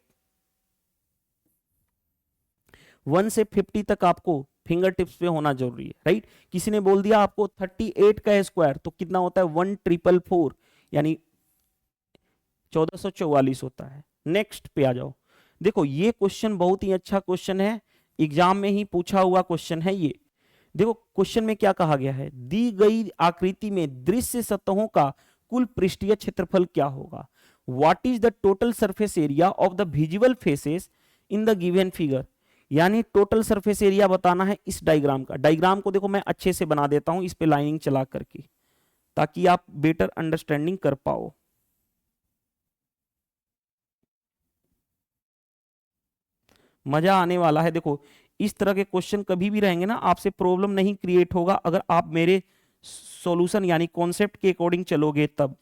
1 से 50 तक आपको फिंगर टिप्स पे होना जरूरी है, राइट। किसी ने बोल दिया आपको 38 का स्क्वायर, तो कितना होता है 1444, यानी 1444 होता है। नेक्स्ट पे आ जाओ। देखो ये क्वेश्चन बहुत ही अच्छा क्वेश्चन है, एग्जाम में ही पूछा हुआ क्वेश्चन है ये। देखो क्वेश्चन में क्या कहा गया है, दी गई आकृति में दृश्य सतहों का कुल पृष्ठीय क्षेत्रफल क्या होगा। What is the total surface area of the visible faces in the given figure. यानी टोटल सरफेस एरिया बताना है इस डायग्राम का। डायग्राम को देखो मैं अच्छे से बना देता हूं इस पे लाइनिंग चला करके, ताकि आप बेटर अंडरस्टैंडिंग कर पाओ। मजा आने वाला है। देखो इस तरह के क्वेश्चन कभी भी रहेंगे ना, आपसे प्रॉब्लम नहीं क्रिएट होगा अगर आप मेरे सॉल्यूशन यानी कॉन्सेप्ट के अकॉर्डिंग चलोगे तब।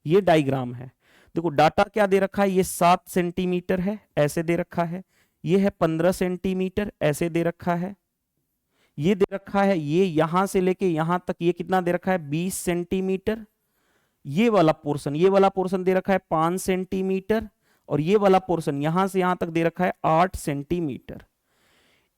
ये डायग्राम है। देखो डाटा क्या दे रखा है, ये 7 सेंटीमीटर है ऐसे दे रखा है, ये है 15 सेंटीमीटर ऐसे दे रखा है, ये दे रखा है ये यहां से लेके यहां तक ये कितना दे रखा है 20 सेंटीमीटर, ये वाला पोर्शन दे रखा है 5 सेंटीमीटर, और ये वाला पोर्शन यहां से यहां तक दे रखा है 8 सेंटीमीटर।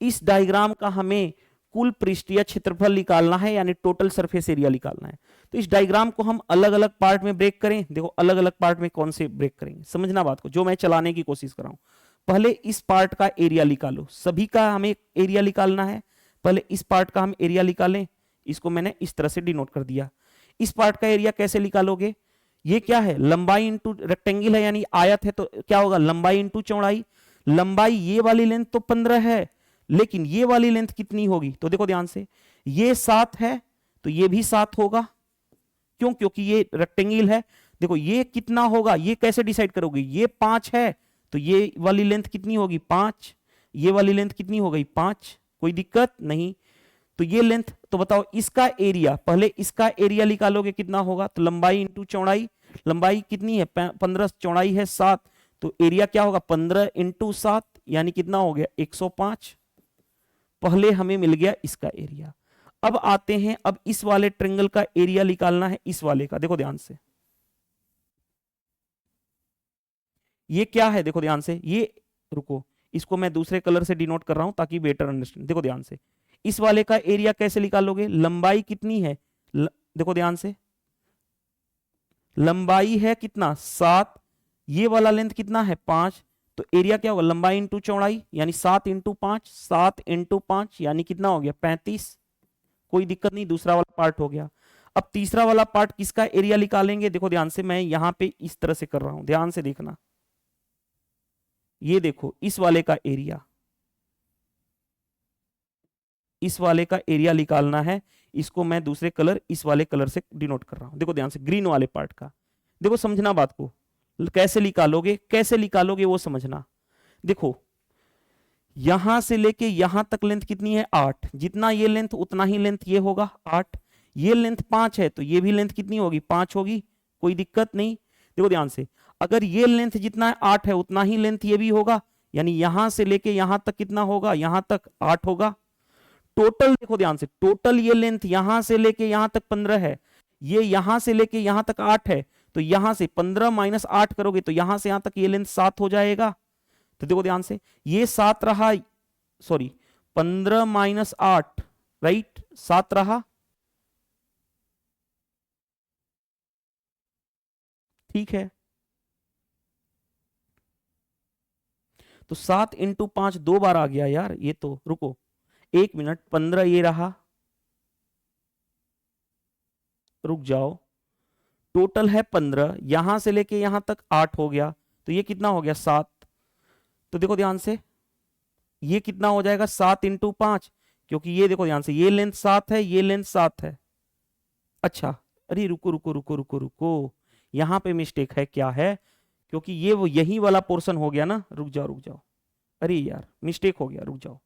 इस डायग्राम का हमें कुल पृष्ठीय क्षेत्रफल निकालना है, यानी टोटल सरफेस एरिया निकालना है। तो इस डायग्राम को हम अलग अलग पार्ट में ब्रेक करें। देखो अलग अलग पार्ट में कौन से ब्रेक करेंगे, समझना बात को, जो मैं चलाने की कोशिश कर रहा हूं। पहले इस पार्ट का एरिया निकालो, सभी का हमें एरिया निकालना है। पहले इस पार्ट का हम एरिया निकालें, इसको मैंने इस तरह से डिनोट कर दिया। इस पार्ट का एरिया कैसे निकालोगे, ये क्या है लंबाई इंटू रेक्टेंगल है यानी आयत है, तो क्या होगा लंबाई इंटू चौड़ाई। लंबाई ये वाली लेंथ तो 15 है, लेकिन ये वाली लेंथ कितनी होगी, तो देखो ध्यान से, ये 7 है तो ये भी 7 होगा। क्यों, क्योंकि ये रेक्टेंगल है। देखो ये कितना होगा, ये कैसे डिसाइड करोगे, ये 5 है तो ये वाली लेंथ कितनी होगी 5, ये वाली लेंथ कितनी हो गई 5, कोई दिक्कत नहीं। तो ये लेंथ, तो बताओ इसका एरिया, पहले इसका एरिया निकालोगे कितना होगा, तो लंबाई इंटू चौड़ाई, लंबाई कितनी है 15, चौड़ाई है 7, तो एरिया क्या होगा 15 इंटू 7, यानी कितना हो गया 105। पहले हमें मिल गया इसका एरिया। अब आते हैं, अब इस वाले ट्रेंगल का एरिया निकालना है इस वाले का। देखो ध्यान से, ये क्या है, देखो ध्यान से, ये रुको इसको मैं दूसरे कलर से डिनोट कर रहा हूं ताकि बेटर अंडरस्टैंड। देखो ध्यान से, इस वाले का एरिया कैसे निकालोगे, लंबाई कितनी है, देखो ध्यान से, लंबाई है कितना 7, ये वाला लेंथ कितना है 5, तो एरिया क्या होगा लंबाई इंटू चौड़ाई, यानी 7 इंटू 5, 7 इंटू 5 यानी कितना हो गया 35। कोई दिक्कत नहीं, दूसरा वाला पार्ट हो गया। अब तीसरा वाला पार्ट किसका एरिया निकालेंगे, देखो ध्यान से, मैं यहां पे इस तरह से कर रहा हूं, ध्यान से देखना। ये देखो इस वाले का एरिया, इस वाले का एरिया निकालना है, इसको मैं दूसरे कलर इस वाले कलर से डिनोट कर रहा हूं। देखो ध्यान से, ग्रीन वाले पार्ट का। देखो समझना बात को, कैसे निकालोगे, कैसे निकालोगे वो समझना। देखो यहां से लेके यहां तक लेंथ कितनी है 8, जितना ये लेंथ उतना ही लेंथ ये होगा 8, ये लेंथ 5 है तो ये भी लेंथ कितनी होगी 5 होगी, कोई दिक्कत नहीं। देखो ध्यान से, अगर ये लेंथ जितना है 8 है उतना ही लेंथ ये भी होगा, यानी यहां से लेके यहां तक कितना होगा, यहां तक 8 होगा। टोटल देखो ध्यान से, टोटल ये लेंथ यहां से लेके यहां तक 15 है, ये यहां से लेके यहां तक 8 है, तो यहां से 15 माइनस 8 करोगे तो यहां से यहां तक ये लेंथ 7 हो जाएगा। तो देखो ध्यान से, ये 7 रहा, सॉरी 15 माइनस 8, राइट 7 रहा, ठीक है। तो 7 इंटू 5 दो बार आ गया यार, ये तो रुको 1 मिनट, 15 ये रहा, रुक जाओ, टोटल है 15, यहां से लेके यहां तक 8 हो गया, तो ये कितना हो गया 7। तो देखो ध्यान से, ये कितना हो जाएगा 7 इंटू 5, क्योंकि ये देखो ध्यान से, ये लेंथ 7 है, ये लेंथ 7 है। अच्छा, अरे रुको रुको रुको रुको रुको, यहां पे मिस्टेक है, क्या है, क्योंकि ये वो यही वाला पोर्शन हो गया ना। रुक जाओ रुक जाओ, अरे यार मिस्टेक हो गया, रुक जाओ,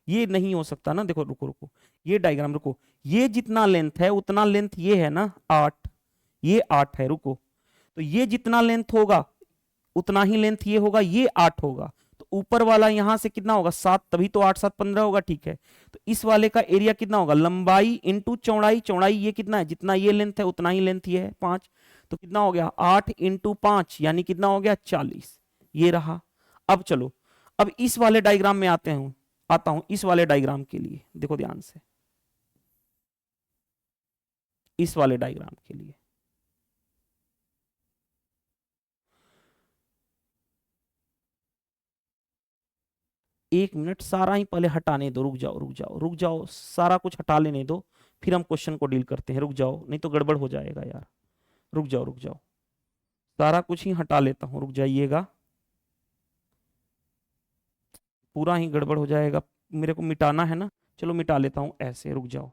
ये नहीं हो सकता ना। देखो रुको रुको, ये डायग्राम रुको, ये जितना लेंथ है उतना लेंथ ये है ना 8, ये 8 है। रुको, तो ये जितना लेंथ होगा उतना ही लेंथ ये होगा, ये 8 होगा। तो ऊपर वाला यहां से कितना होगा 7, तभी तो 8 7 15 होगा, ठीक है। तो इस वाले का एरिया कितना होगा, लंबाई इंटू चौड़ाई, चौड़ाई ये कितना है, जितना ये लेंथ है उतना ही लेंथ ये है 5। तो कितना हो गया 8 इंटू 5 यानी कितना हो गया 40, ये रहा। अब चलो, अब इस वाले डायग्राम में आता हूं इस वाले डायग्राम के लिए, देखो ध्यान से, इस वाले डायग्राम के लिए। एक मिनट, सारा ही पहले हटाने दो, रुक जाओ रुक जाओ रुक जाओ, सारा कुछ हटा लेने दो, फिर हम क्वेश्चन को डील करते हैं। रुक जाओ, नहीं तो गड़बड़ हो जाएगा यार। रुक जाओ रुक जाओ, सारा कुछ ही हटा लेता हूं, रुक जाइएगा, पूरा ही गड़बड़ हो जाएगा। मेरे को मिटाना है ना, चलो मिटा लेता हूं ऐसे, रुक जाओ,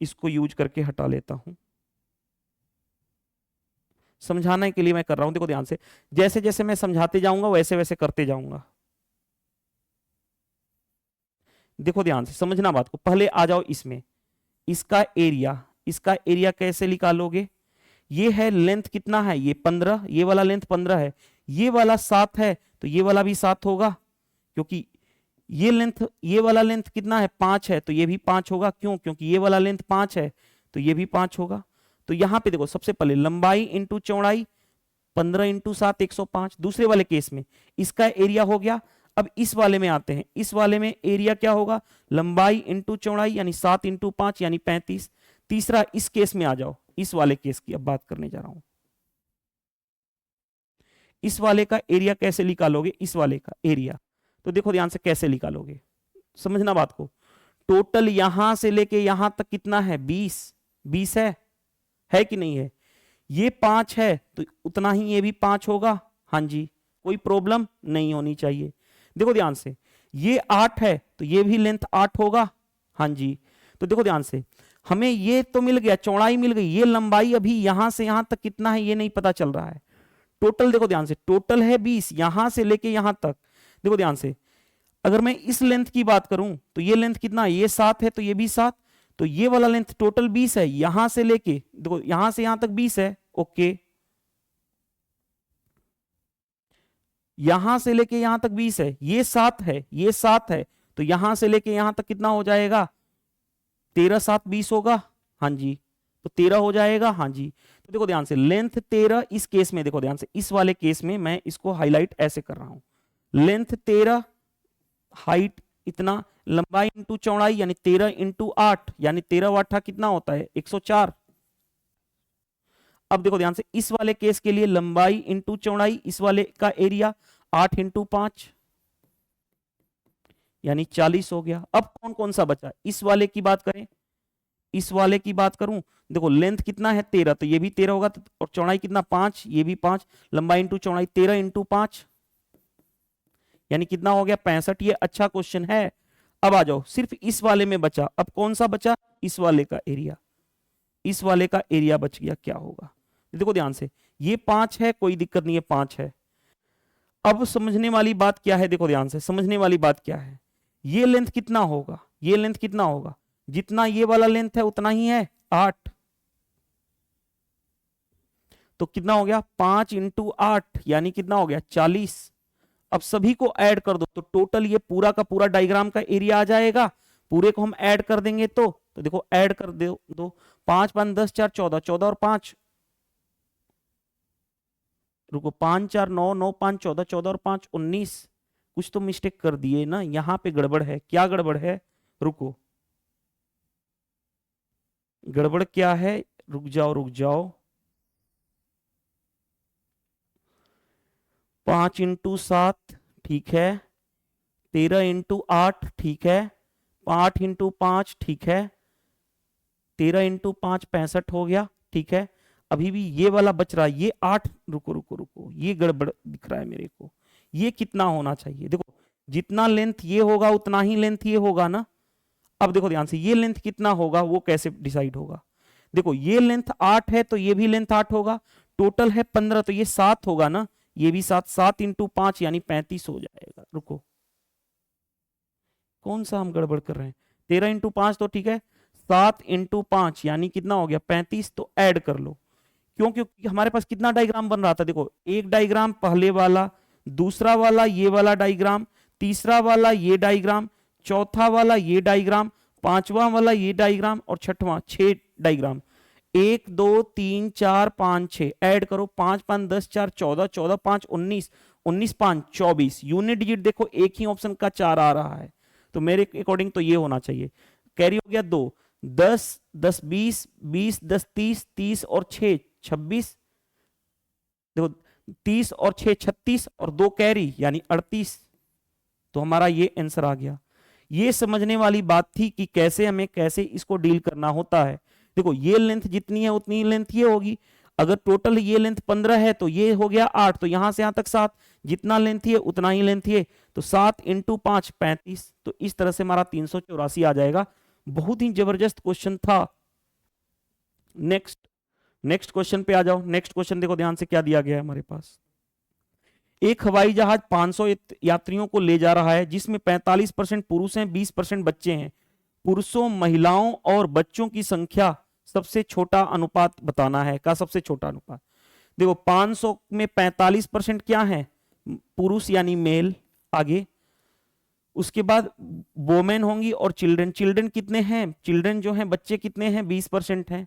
इसको यूज करके हटा लेता हूं। समझाने के लिए मैं कर रहा हूं, देखो ध्यान से, जैसे जैसे मैं समझाते जाऊंगा वैसे वैसे करते जाऊंगा। देखो ध्यान से समझना बात को, पहले आ जाओ इसमें, इसका एरिया कैसे निकालोगे। ये है लेंथ कितना है, ये 15, ये वाला लेंथ 15 है, ये वाला 7 है, तो ये वाला भी 7 होगा, क्योंकि ये वाला लेंथ कितना है 5 है, तो ये भी 5 होगा। क्यों, क्योंकि ये वाला लेंथ 5 है, तो ये भी 5 होगा। तो यहां पे देखो, सबसे पहले लंबाई इंटू चौड़ाई, 15 इंटू 7 105। दूसरे वाले केस में इसका एरिया हो गया। अब इस वाले में आते हैं, इस वाले में एरिया क्या होगा, लंबाई इंटू चौड़ाई यानी 7 इंटू 5 यानी 35। तीसरा इस केस में आ जाओ, इस वाले केस की अब बात करने जा रहा हूं। इस वाले का एरिया कैसे निकालोगे, इस वाले का एरिया, तो देखो ध्यान से कैसे निकालोगे, समझना बात को। टोटल यहां से लेके यहां तक कितना है 20 है कि नहीं है। ये 5 है तो उतना ही ये भी 5 होगा, हाँ जी, कोई प्रॉब्लम नहीं होनी चाहिए। देखो ध्यान से, ये 8 है तो ये भी लेंथ 8 होगा, हाँ जी। तो देखो ध्यान से, हमें ये तो मिल गया, चौड़ाई मिल गई, ये लंबाई अभी यहां से यहां तक कितना है ये नहीं पता चल रहा है। टोटल देखो ध्यान से, टोटल है 20 यहां से लेके यहां तक। देखो ध्यान से, अगर मैं इस लेंथ की बात करूं तो ये लेंथ कितना है, ये 7 है तो ये भी 7, तो ये वाला लेंथ टोटल 20 है, यहां से लेके देखो यहां से यहां तक 20 है, ओके, यहां से लेके यहां तक 20 है, ये 7 है, ये 7 है, तो यहां से लेके यहां तक कितना हो जाएगा, 13 7 20 होगा, हाँ जी, तो 13 हो जाएगा, हाँ जी। तो देखो ध्यान से, लेंथ 13 इस केस में, देखो ध्यान से, इस वाले केस में मैं इसको हाईलाइट ऐसे कर रहा हूं, लेंथ 13, हाइट इतना, लंबाई इंटू चौड़ाई यानी 13 इंटू 8 यानी 13 8 कितना होता है 104। अब देखो ध्यान से, इस वाले केस के लिए लंबाई इंटू चौड़ाई, इस वाले का एरिया 8 इंटू 5 यानी 40 हो गया। अब कौन कौन सा बचा, इस वाले की बात करें, इस वाले की बात करूं, देखो लेंथ कितना है 13, तो ये भी 13 होगा, और चौड़ाई कितना 5, ये भी 5, लंबाई इंटू चौड़ाई 13 इंटू 5 यानी कितना हो गया 65। ये अच्छा क्वेश्चन है। अब आ जाओ, सिर्फ इस वाले में बचा, अब कौन सा बचा, इस वाले का एरिया, इस वाले का एरिया बच गया, क्या होगा, देखो ध्यान से, ये 5 है, कोई दिक्कत नहीं है, 5 है। अब समझने वाली बात क्या है, देखो ध्यान से, समझने वाली बात क्या है, ये लेंथ कितना होगा, ये लेंथ कितना होगा, जितना ये वाला लेंथ है उतना ही है 8, तो कितना हो गया 5 इंटू 8 यानी कितना हो गया 40। अब सभी को ऐड कर दो तो टोटल ये पूरा का पूरा डायग्राम का एरिया आ जाएगा, पूरे को हम ऐड कर देंगे तो देखो ऐड कर दो 5 5 10 4 14, 14 और 5, रुको 5 4 9 9 5 14, 14 और 5 19, कुछ तो मिस्टेक कर दिए ना, यहां पे गड़बड़ है, क्या गड़बड़ है, रुको, गड़बड़ क्या है, रुक जाओ रुक जाओ, 5 इंटू 7 ठीक है, 13 इंटू 8 ठीक है, 8 इंटू 5 ठीक है, 13 इंटू 5 65 हो गया, ठीक है। अभी भी ये वाला बच रहा है, ये 8, रुको रुको रुको, ये गड़बड़ दिख रहा है मेरे को, ये कितना होना चाहिए, देखो जितना लेंथ ये होगा उतना ही लेंथ ये होगा ना। अब देखो ध्यान से, ये लेंथ कितना होगा वो कैसे डिसाइड होगा, देखो ये लेंथ 8 है तो ये भी लेंथ 8 होगा, टोटल है 15 तो ये 7 होगा ना, ये भी 7, 7 इंटू 5 यानी 35 हो जाएगा। रुको, कौन सा हम गड़बड़ कर रहे हैं, 13 इंटू 5 तो ठीक है, 7 इंटू 5 यानी कितना हो गया 35, तो ऐड कर लो। क्यों? क्योंकि हमारे पास कितना डायग्राम बन रहा था, देखो एक डायग्राम पहले वाला, दूसरा वाला ये वाला डायग्राम, तीसरा वाला ये डायग्राम, चौथा वाला ये डायग्राम, पांचवा वाला ये डायग्राम और छठवां, 6 डायग्राम। 1 2 3 4 5 6 ऐड करो, 5 5 10 4 14, 14 5 19, 19 5 24। यूनिट डिजिट देखो एक ही ऑप्शन का 4 आ रहा है, तो मेरे अकॉर्डिंग तो ये होना चाहिए। कैरी हो गया 2, 10 10 20, 20 10 30, 30 और 6 26, देखो 30 और 6 36 और 2 कैरी यानी 38, तो हमारा ये आंसर आ गया। ये समझने वाली बात थी कि कैसे इसको डील करना होता है। देखो ये लेंथ जितनी है उतनी लेंथ ये होगी, अगर टोटल ये लेंथ 15 है तो ये हो गया 8, तो यहां से यहां तक 7, जितना लेंथ है उतना ही लेंथ है, तो 7 इंटू 5 35, तो इस तरह से हमारा 384 आ जाएगा। बहुत ही जबरदस्त क्वेश्चन था। नेक्स्ट क्वेश्चन पे आ जाओ। नेक्स्ट क्वेश्चन देखो ध्यान से क्या दिया गया है हमारे पास। एक हवाई जहाज 500 यात्रियों को ले जा रहा है, जिसमें 45% पुरुष हैं, 20% बच्चे हैं। पुरुषों, महिलाओं और बच्चों की संख्या सबसे छोटा अनुपात बताना है। का सबसे छोटा अनुपात, देखो 500 में 45% क्या है, पुरुष यानी मेल, आगे उसके बाद वोमेन होंगी और चिल्ड्रन। चिल्ड्रन कितने हैं, चिल्ड्रन जो हैं बच्चे कितने हैं, 20% हैं।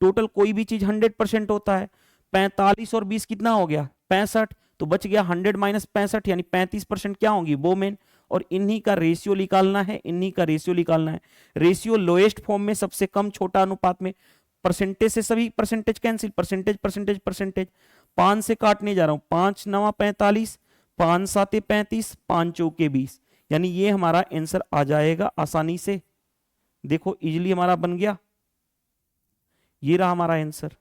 टोटल कोई भी चीज 100% होता है, 45 और 20 कितना हो गया 65, तो बच गया 100 माइनस 65 यानी 35% क्या होंगी वोमेन, और इन्हीं का रेशियो निकालना है, इन्हीं का रेशियो निकालना है। रेशियो लोएस्ट फॉर्म में सबसे कम छोटा अनुपात में, परसेंटेज से सभी percentage cancel, percentage percentage percentage, 5 से काटने जा रहा हूं, 5 9 45, 5 7 35, 5 चौके 20, यानी ये हमारा आंसर आ जाएगा आसानी से। देखो इजिली हमारा बन गया, ये रहा हमारा आंसर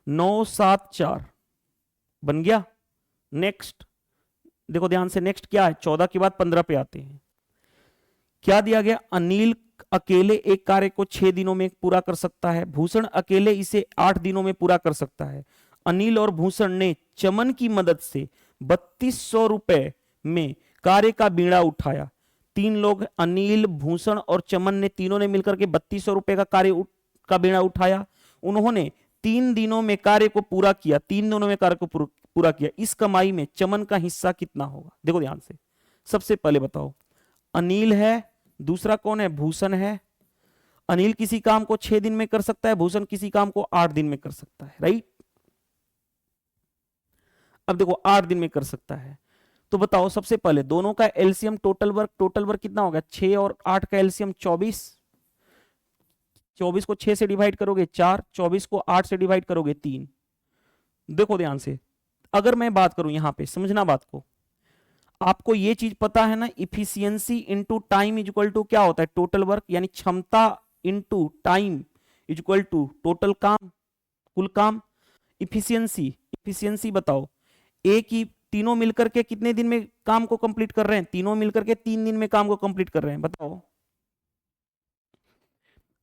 974 बन गया। नेक्स्ट देखो ध्यान से, नेक्स्ट क्या है, 14 के बाद 15 पे आते हैं। क्या दिया गया, अनिल अकेले एक कार्य को 6 दिनों में पूरा कर सकता है, भूषण अकेले इसे 8 दिनों में पूरा कर सकता है। अनिल और भूषण ने चमन की मदद से 3200 रुपए में कार्य का बीड़ा उठाया। 3 लोग, अनिल, भूषण और चमन ने तीनों ने मिलकर के 3200 रुपए का कार्य का बीड़ा उठाया। उन्होंने 3 दिनों में कार्य को पूरा किया, 3 दिनों में कार्य को पूरा किया। इस कमाई में चमन का हिस्सा कितना होगा? देखो ध्यान से, सबसे पहले बताओ, अनिल है, दूसरा कौन है, भूषण है। अनिल किसी काम को 6 दिन में कर सकता है, भूषण किसी काम को 8 दिन में कर सकता है, राइट। अब देखो 8 दिन में कर सकता है, तो बताओ सबसे पहले दोनों का एलसीएम, टोटल वर्क कितना होगा, 6 और 8 का एलसीएम 24, 24 को 6 से डिवाइड करोगे 4, 24 को 8 से डिवाइड करोगे 3। देखो ध्यान से, अगर मैं बात करूं यहां पे, समझना बात को, आपको ये चीज पता है ना, efficiency into time is equal to क्या होता है, टोटल वर्क, यानी क्षमता into time is equal to total काम, कुल काम। इफिशियंसी बताओ, एक ही तीनों मिलकर के कितने दिन में काम को कंप्लीट कर रहे हैं, तीनों मिलकर के 3 दिन में काम को कंप्लीट कर रहे हैं, बताओ।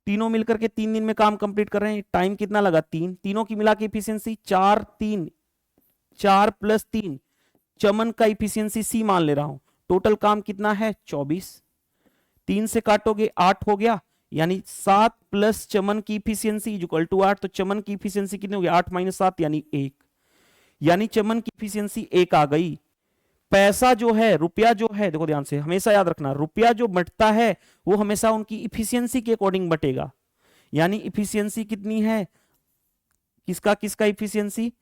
तीनों मिलकर के 3 दिन में काम कंप्लीट कर रहे हैं, टाइम कितना लगा 3, तीनों की मिला के इफिशियंसी 4 3, 4 + 3, चमन का इफिशियंसी सी मान ले रहा हूं, टोटल काम कितना है 24, 3 से काटोगे 8 हो गया, यानी 7 प्लस चमन की इफिशियंसी इक्वल टू 8, तो चमन की इफिशियंसी कितनी होगी 8 - 7 यानी 1, यानी चमन की इफिशियंसी 1 आ गई। पैसा जो है, रुपया जो है, देखो ध्यान से हमेशा याद रखना, रुपया जो बंटता है वो हमेशा उनकी इफिशियंसी के अकॉर्डिंग बटेगा, यानी इफिशियंसी कितनी है, किसका किसका इफिशियंसी,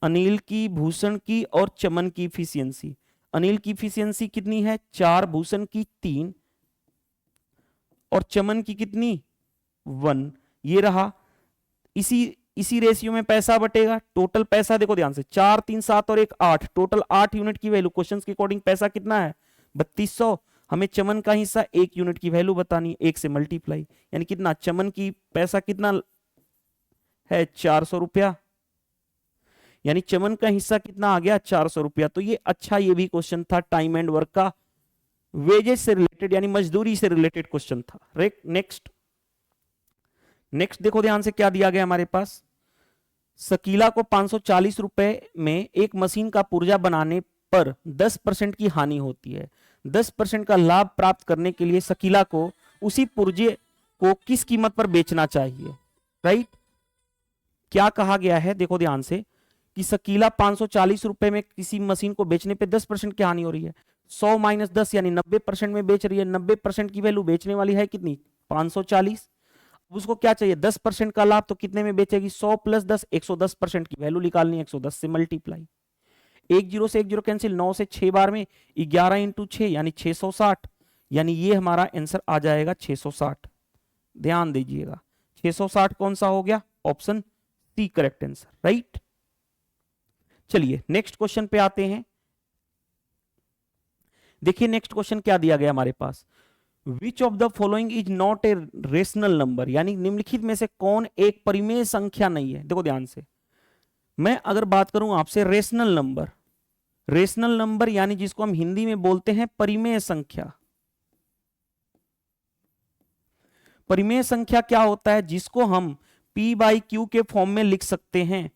अनिल की, भूषण की और चमन की इफिशियंसी। अनिल की इफिशियंसी कितनी है 4, भूषण की 3 और चमन की कितनी 1, ये रहा। इसी रेशियो में पैसा बटेगा, टोटल पैसा देखो ध्यान से, 4 3 7 और 1 8, टोटल 8 यूनिट की वैल्यू, क्वेश्चन के अकॉर्डिंग पैसा कितना है 3200, हमें चमन का हिस्सा 1 यूनिट की वैल्यू बतानी, 1 से मल्टीप्लाई, यानी कितना, चमन की पैसा कितना है 400 रुपया, यानी चमन का हिस्सा कितना आ गया 400 रुपया। तो ये अच्छा, ये भी क्वेश्चन था टाइम एंड वर्क का, वेजेस से रिलेटेड यानी मजदूरी से रिलेटेड क्वेश्चन था। नेक्स्ट देखो ध्यान से क्या दिया गया हमारे पास, शकीला को 540 रुपए में एक मशीन का पुर्जा बनाने पर 10% की हानि होती है। 10% का लाभ प्राप्त करने के लिए शकीला को उसी पुर्जे को किस कीमत पर बेचना चाहिए? राइट, क्या कहा गया है, देखो ध्यान से, कि शकीला 540 रुपए में किसी मशीन को बेचने पे 10% की हानि हो रही है। 100 माइनस 10 यानी 90% में बेच रही है। 90% की वैल्यू बेचने वाली है कितनी? 540। उसको क्या चाहिए? 10% का लाभ, तो कितने में बेचेगी? 100 प्लस 10, 110% की वैल्यू निकालनी है। 110 से मल्टीप्लाई, 10 से 10 कैंसिल, 9 से 6 बार में 11 इंटू 6 यानी 660, यानी ये हमारा आंसर आ जाएगा 660। ध्यान दीजिएगा, 660 कौन सा हो गया? Option C correct answer, right. चलिए नेक्स्ट क्वेश्चन पे आते हैं। देखिए नेक्स्ट क्वेश्चन क्या दिया गया हमारे पास, which of the following is not a rational number, यानी निम्नलिखित में से कौन एक परिमेय संख्या नहीं है। देखो ध्यान से, मैं अगर बात करूं आपसे रेशनल नंबर, रेशनल नंबर यानी जिसको हम हिंदी में बोलते हैं परिमेय संख्या। परिमेय संख्या क्या होता है? जिसको हम P बाई क्यू के फॉर्म में लिख सकते हैं,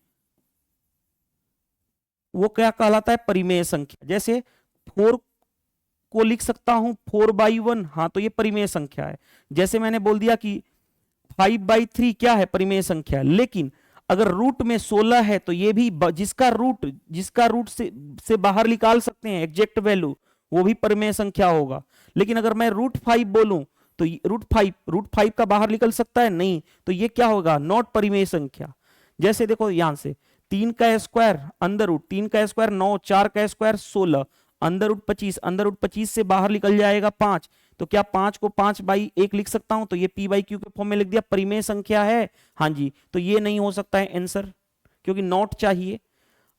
वो क्या कहलाता है? परिमेय संख्या। जैसे 4 को लिख सकता हूं 4/1, हाँ तो ये परिमेय संख्या है। जैसे मैंने बोल दिया कि 5/3 क्या है? परिमेय संख्या। लेकिन अगर रूट में 16 है तो ये भी जिसका रूट से बाहर निकाल सकते हैं एग्जैक्ट वैल्यू, वो भी परिमेय संख्या होगा। लेकिन अगर मैं √5 बोलूं तो √5 का बाहर निकल सकता है? नहीं, तो ये क्या होगा? नॉट परिमेय संख्या। जैसे देखो यहां से 3 का स्क्वायर अंडर रूट 3 का स्क्वायर 9, 4 का square 16, under root 25, under root 25 से बाहर निकल जाएगा 5, तो क्या 5 को 5/1 लिख सकता हूं? तो ये P बाई क्यू के फॉर्म में लिख दिया, परिमेय संख्या है। हाँ जी, तो ये नहीं हो सकता है आंसर, क्योंकि नॉट चाहिए।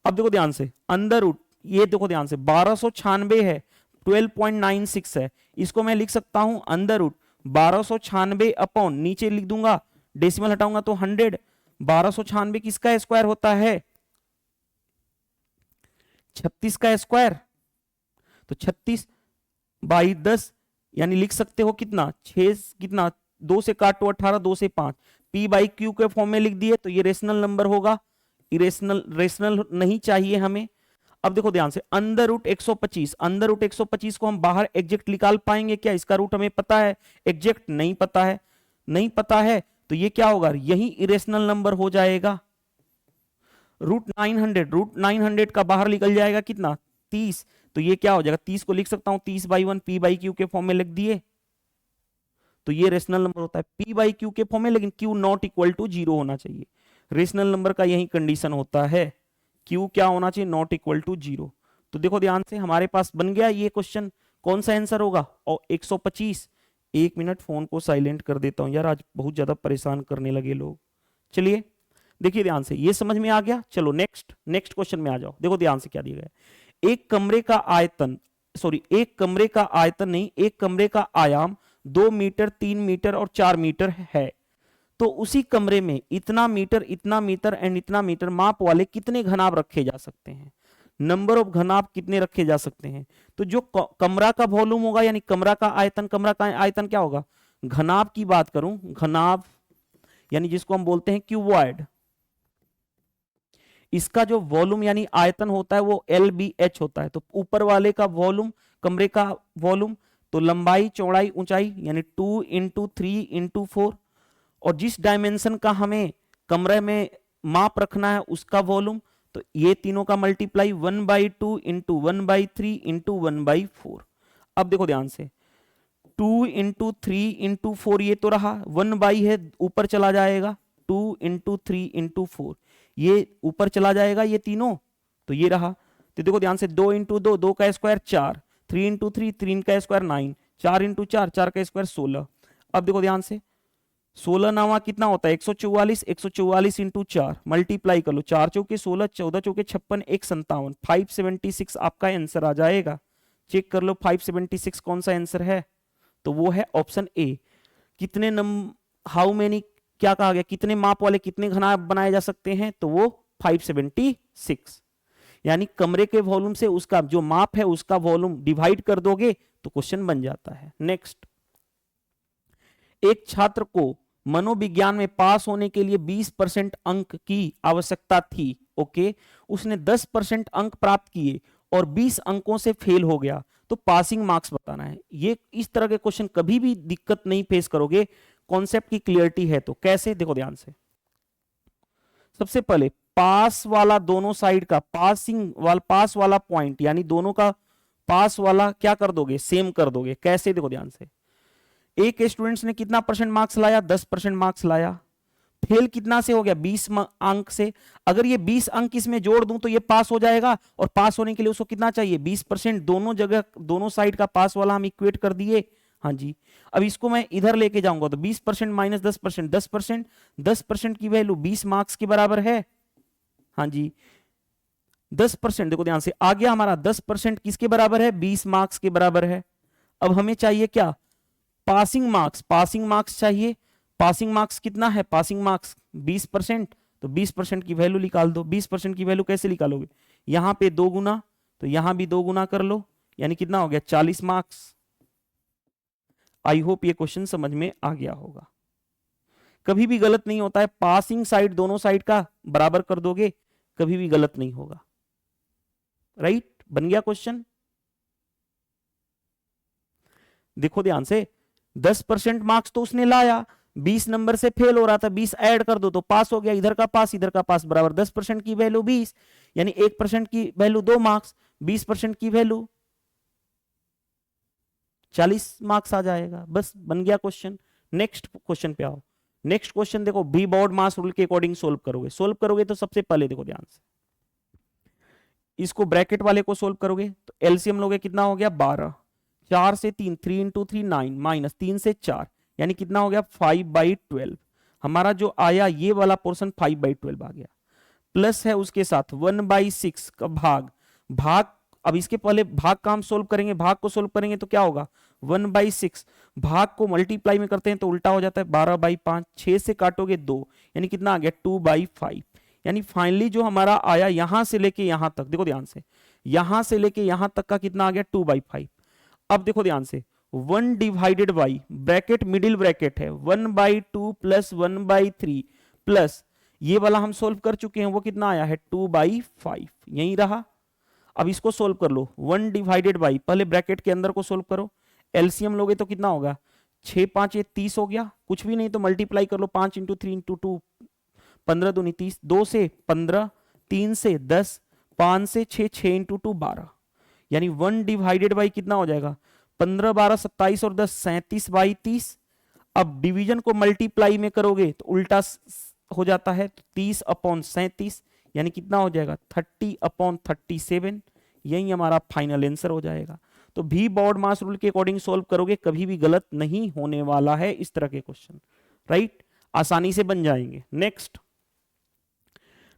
अब देखो ध्यान से, अंडर रूट, ये देखो ध्यान से 1296 है, 12.96 है, इसको मैं लिख सकता हूं अंडर रूट 1296 अपॉन, नीचे लिख दूंगा, डेसिमल हटाऊंगा तो 100। 1296 किसका स्क्वायर होता है? 36 का स्क्वायर, तो 36/10 यानी लिख सकते हो कितना? 6, कितना 2 से काटो 18, 2 से 5, P बाई क्यू के फॉर्म में लिख दिए, तो ये रेशनल नंबर होगा। रेशनल नहीं चाहिए हमें। अब देखो ध्यान से, अंडर रूट 125, अंडर रूट 125 को हम बाहर एग्जैक्ट निकाल पाएंगे क्या? इसका रूट हमें पता है, एग्जैक्ट नहीं पता है। नहीं पता है तो ये क्या होगा? यही इरेशनल नंबर हो जाएगा। √900 का बाहर निकल जाएगा कितना? 30, तो ये क्या हो जाएगा? 30 को लिख सकता हूं 30/1 P बाई क्यू के फॉर्म में लिख दिए, तो ये रेशनल नंबर होता है P बाई क्यू के फॉर्म में, लेकिन Q नॉट इक्वल टू 0 होना चाहिए। रेशनल नंबर का यही कंडीशन होता है, Q क्या होना चाहिए? Not equal to 0। तो देखो ध्यान से, हमारे पास बन गया ये क्वेश्चन। कौन सा आंसर होगा? और 125। 1 मिनट फोन को साइलेंट कर देता हूं यार, आज बहुत ज्यादा परेशान करने लगे लोग। चलिए देखिए ध्यान से, ये समझ में आ गया। चलो नेक्स्ट क्वेश्चन में आ जाओ। देखो ध्यान से क्या दिया गया, एक कमरे का आयतन एक कमरे का आयाम 2 मीटर, 3 मीटर और 4 मीटर है। तो उसी कमरे में इतना मीटर एंड इतना मीटर माप वाले कितने घनाभ रखे जा सकते हैं? नंबर ऑफ घनाभ कितने रखे जा सकते हैं? तो जो कमरा का वॉल्यूम होगा, यानी कमरा का आयतन क्या होगा? घनाभ की बात करूं, घनाभ यानी जिसको हम बोलते हैं क्यूबॉइड, इसका जो वॉल्यूम यानी आयतन होता है वो LBH होता है। तो ऊपर वाले का वॉल्यूम, कमरे का वॉल्यूम, तो लंबाई चौड़ाई ऊंचाई यानी 2 × 3 × 4, और जिस डायमेंशन का हमें कमरे में माप रखना है उसका वॉल्यूम, तो ये तीनों का मल्टीप्लाई 1/2 × 1/3 × 1/4। अब देखो ध्यान से, 2 × 3 × 4 ये तो रहा, 1/, है ऊपर चला जाएगा, 2 × 3 × 4 ये ऊपर चला जाएगा, ये तीनों, तो ये रहा। तो देखो ध्यान से, 2 × 2 2 का स्क्वायर 4, 3 × 3 3 का स्क्वायर 9, 4 × 4 4 का स्क्वायर 16। अब देखो ध्यान से, 16 9 कितना होता है? 144, 144 × 4 मल्टीप्लाई कर लो, 4 चौके 16, 14 चौके 56, 1 57, 576 आपका आंसर आ जाएगा। चेक कर लो 576 कौन सा आंसर है, तो वो है ऑप्शन ए। कितने हाउ मेनी, क्या कहा गया, कितने माप वाले कितने घनाभ बनाए जा सकते हैं? तो वो 576, यानी कमरे के वॉल्यूम से उसका जो माप है उसका वॉल्यूम डिवाइड कर दोगे तो क्वेश्चन बन जाता है। नेक्स्ट, एक छात्र को मनोविज्ञान में पास होने के लिए 20% अंक की आवश्यकता थी। ओके, उसने 10% अंक प्राप्त किए और 20 अंकों से फेल हो गया, तो पासिंग मार्क्स बताना है। ये इस तरह के क्वेश्चन कभी भी दिक्कत नहीं फेस करोगे, कॉन्सेप्ट की क्लियरिटी है तो। कैसे, देखो ध्यान से। सबसे पहले पास वाला दोनों साइड का पास वाला पॉइंट, यानी दोनों का पास वाला क्या कर दोगे, सेम कर दोगे। कैसे, देखो ध्यान से। एक स्टूडेंट्स ने कितना परसेंट मार्क्स लाया, 10% मार्क्स लाया। फेल कितना से हो गया, 20 अंक से। अगर ये 20 अंक इसमें जोड़ दूं तो ये पास हो जाएगा, और पास होने के लिए उसको कितना चाहिए, 20%। दोनों जगह दोनों साइड का पास वाला हम इक्वेट कर दिए। हाँ जी, अब इसको मैं इधर लेके जाऊंगा तो 20% माइनस 10%, 10%, 10% की वैल्यू 20 मार्क्स के बराबर है। हाँ जी, 10%, देखो ध्यान से, आ गया हमारा 10% किसके बराबर है, 20 मार्क्स के बराबर है। अब हमें चाहिए क्या, पासिंग मार्क्स। पासिंग मार्क्स चाहिए। पासिंग मार्क्स कितना है, पासिंग मार्क्स 20%, तो 20% की वैल्यू निकाल दो। 20% की वैल्यू कैसे निकालोगे, यहां पे 2 गुना, तो यहां भी 2 गुना कर लो, यानी कितना हो गया, 40 मार्क्स। आई होप ये क्वेश्चन समझ में आ गया होगा। कभी भी गलत नहीं होता है, पासिंग साइड दोनों साइड का बराबर कर दोगे, कभी भी गलत नहीं होगा। राइट, बन गया क्वेश्चन। देखो ध्यान से, 10% मार्क्स तो उसने लाया, 20 नंबर से फेल हो रहा था, 20 ऐड कर दो तो पास हो गया। इधर का पास इधर का पास बराबर, 10% की वैल्यू 20, यानी 1% की वैल्यू 2 मार्क्स, 20% की वैल्यू 40 मार्क्स आ जाएगा। बस बन गया क्वेश्चन। नेक्स्ट क्वेश्चन पे आओ। नेक्स्ट क्वेश्चन देखो, बी बोर्ड मास रूल के अकॉर्डिंग सोल्व करोगे तो सबसे पहले देखो ध्यान से, इसको ब्रैकेट वाले को सोल्व करोगे तो एलसीएम लोगे, कितना हो गया 12, 4 से 3, 3 इंटू 3 9, माइनस 3 से 4, यानी कितना हो गया 5/12। हमारा जो आया ये वाला पोर्शन 5/12 आ गया। प्लस है उसके साथ 1/6 का भाग। भाग, अब इसके पहले भाग का हम सोल्व करेंगे, भाग को सोल्व करेंगे तो क्या होगा 1/6, भाग को मल्टीप्लाई में करते हैं तो उल्टा हो जाता है 12/5, 6 से काटोगे 2, यानी कितना आ गया 2/5। यानी फाइनली जो हमारा आया यहां से लेके यहां तक, देखो ध्यान से, यहां से लेके यहां तक का कितना आ गया 2/5। अब देखो ध्यान से, 1 divided by, bracket middle bracket है, 1/2 प्लस 1/3 प्लस ये वाला हम सोल्व कर चुके हैं, वो कितना आया है 2/5, यही रहा। अब इसको सोल्व कर लो, 1 डिवाइडेड बाई, पहले ब्रैकेट के अंदर को सोल्व करो, एलसीएम लोगे तो कितना होगा 6 5 ये 30 हो गया, कुछ भी नहीं तो मल्टीप्लाई कर लो, 5 इंटू 3 इंटू 2, 15 दूनी 30, 2 से 15, 3 से 10, 5 से 6, 6 इंटू 2 12, यानी 1 डिवाइडेड बाई कितना हो जाएगा 15 12 27 और 10 37/30। अब डिवीजन को मल्टीप्लाई में करोगे तो उल्टा हो जाता है, 30/37, यानी कितना हो जाएगा 30/37। यही हमारा फाइनल आंसर हो जाएगा। तो भी बोर्ड मास रूल के अकॉर्डिंग सोल्व करोगे, कभी भी गलत नहीं होने वाला है इस तरह के क्वेश्चन। राइट, आसानी से बन जाएंगे।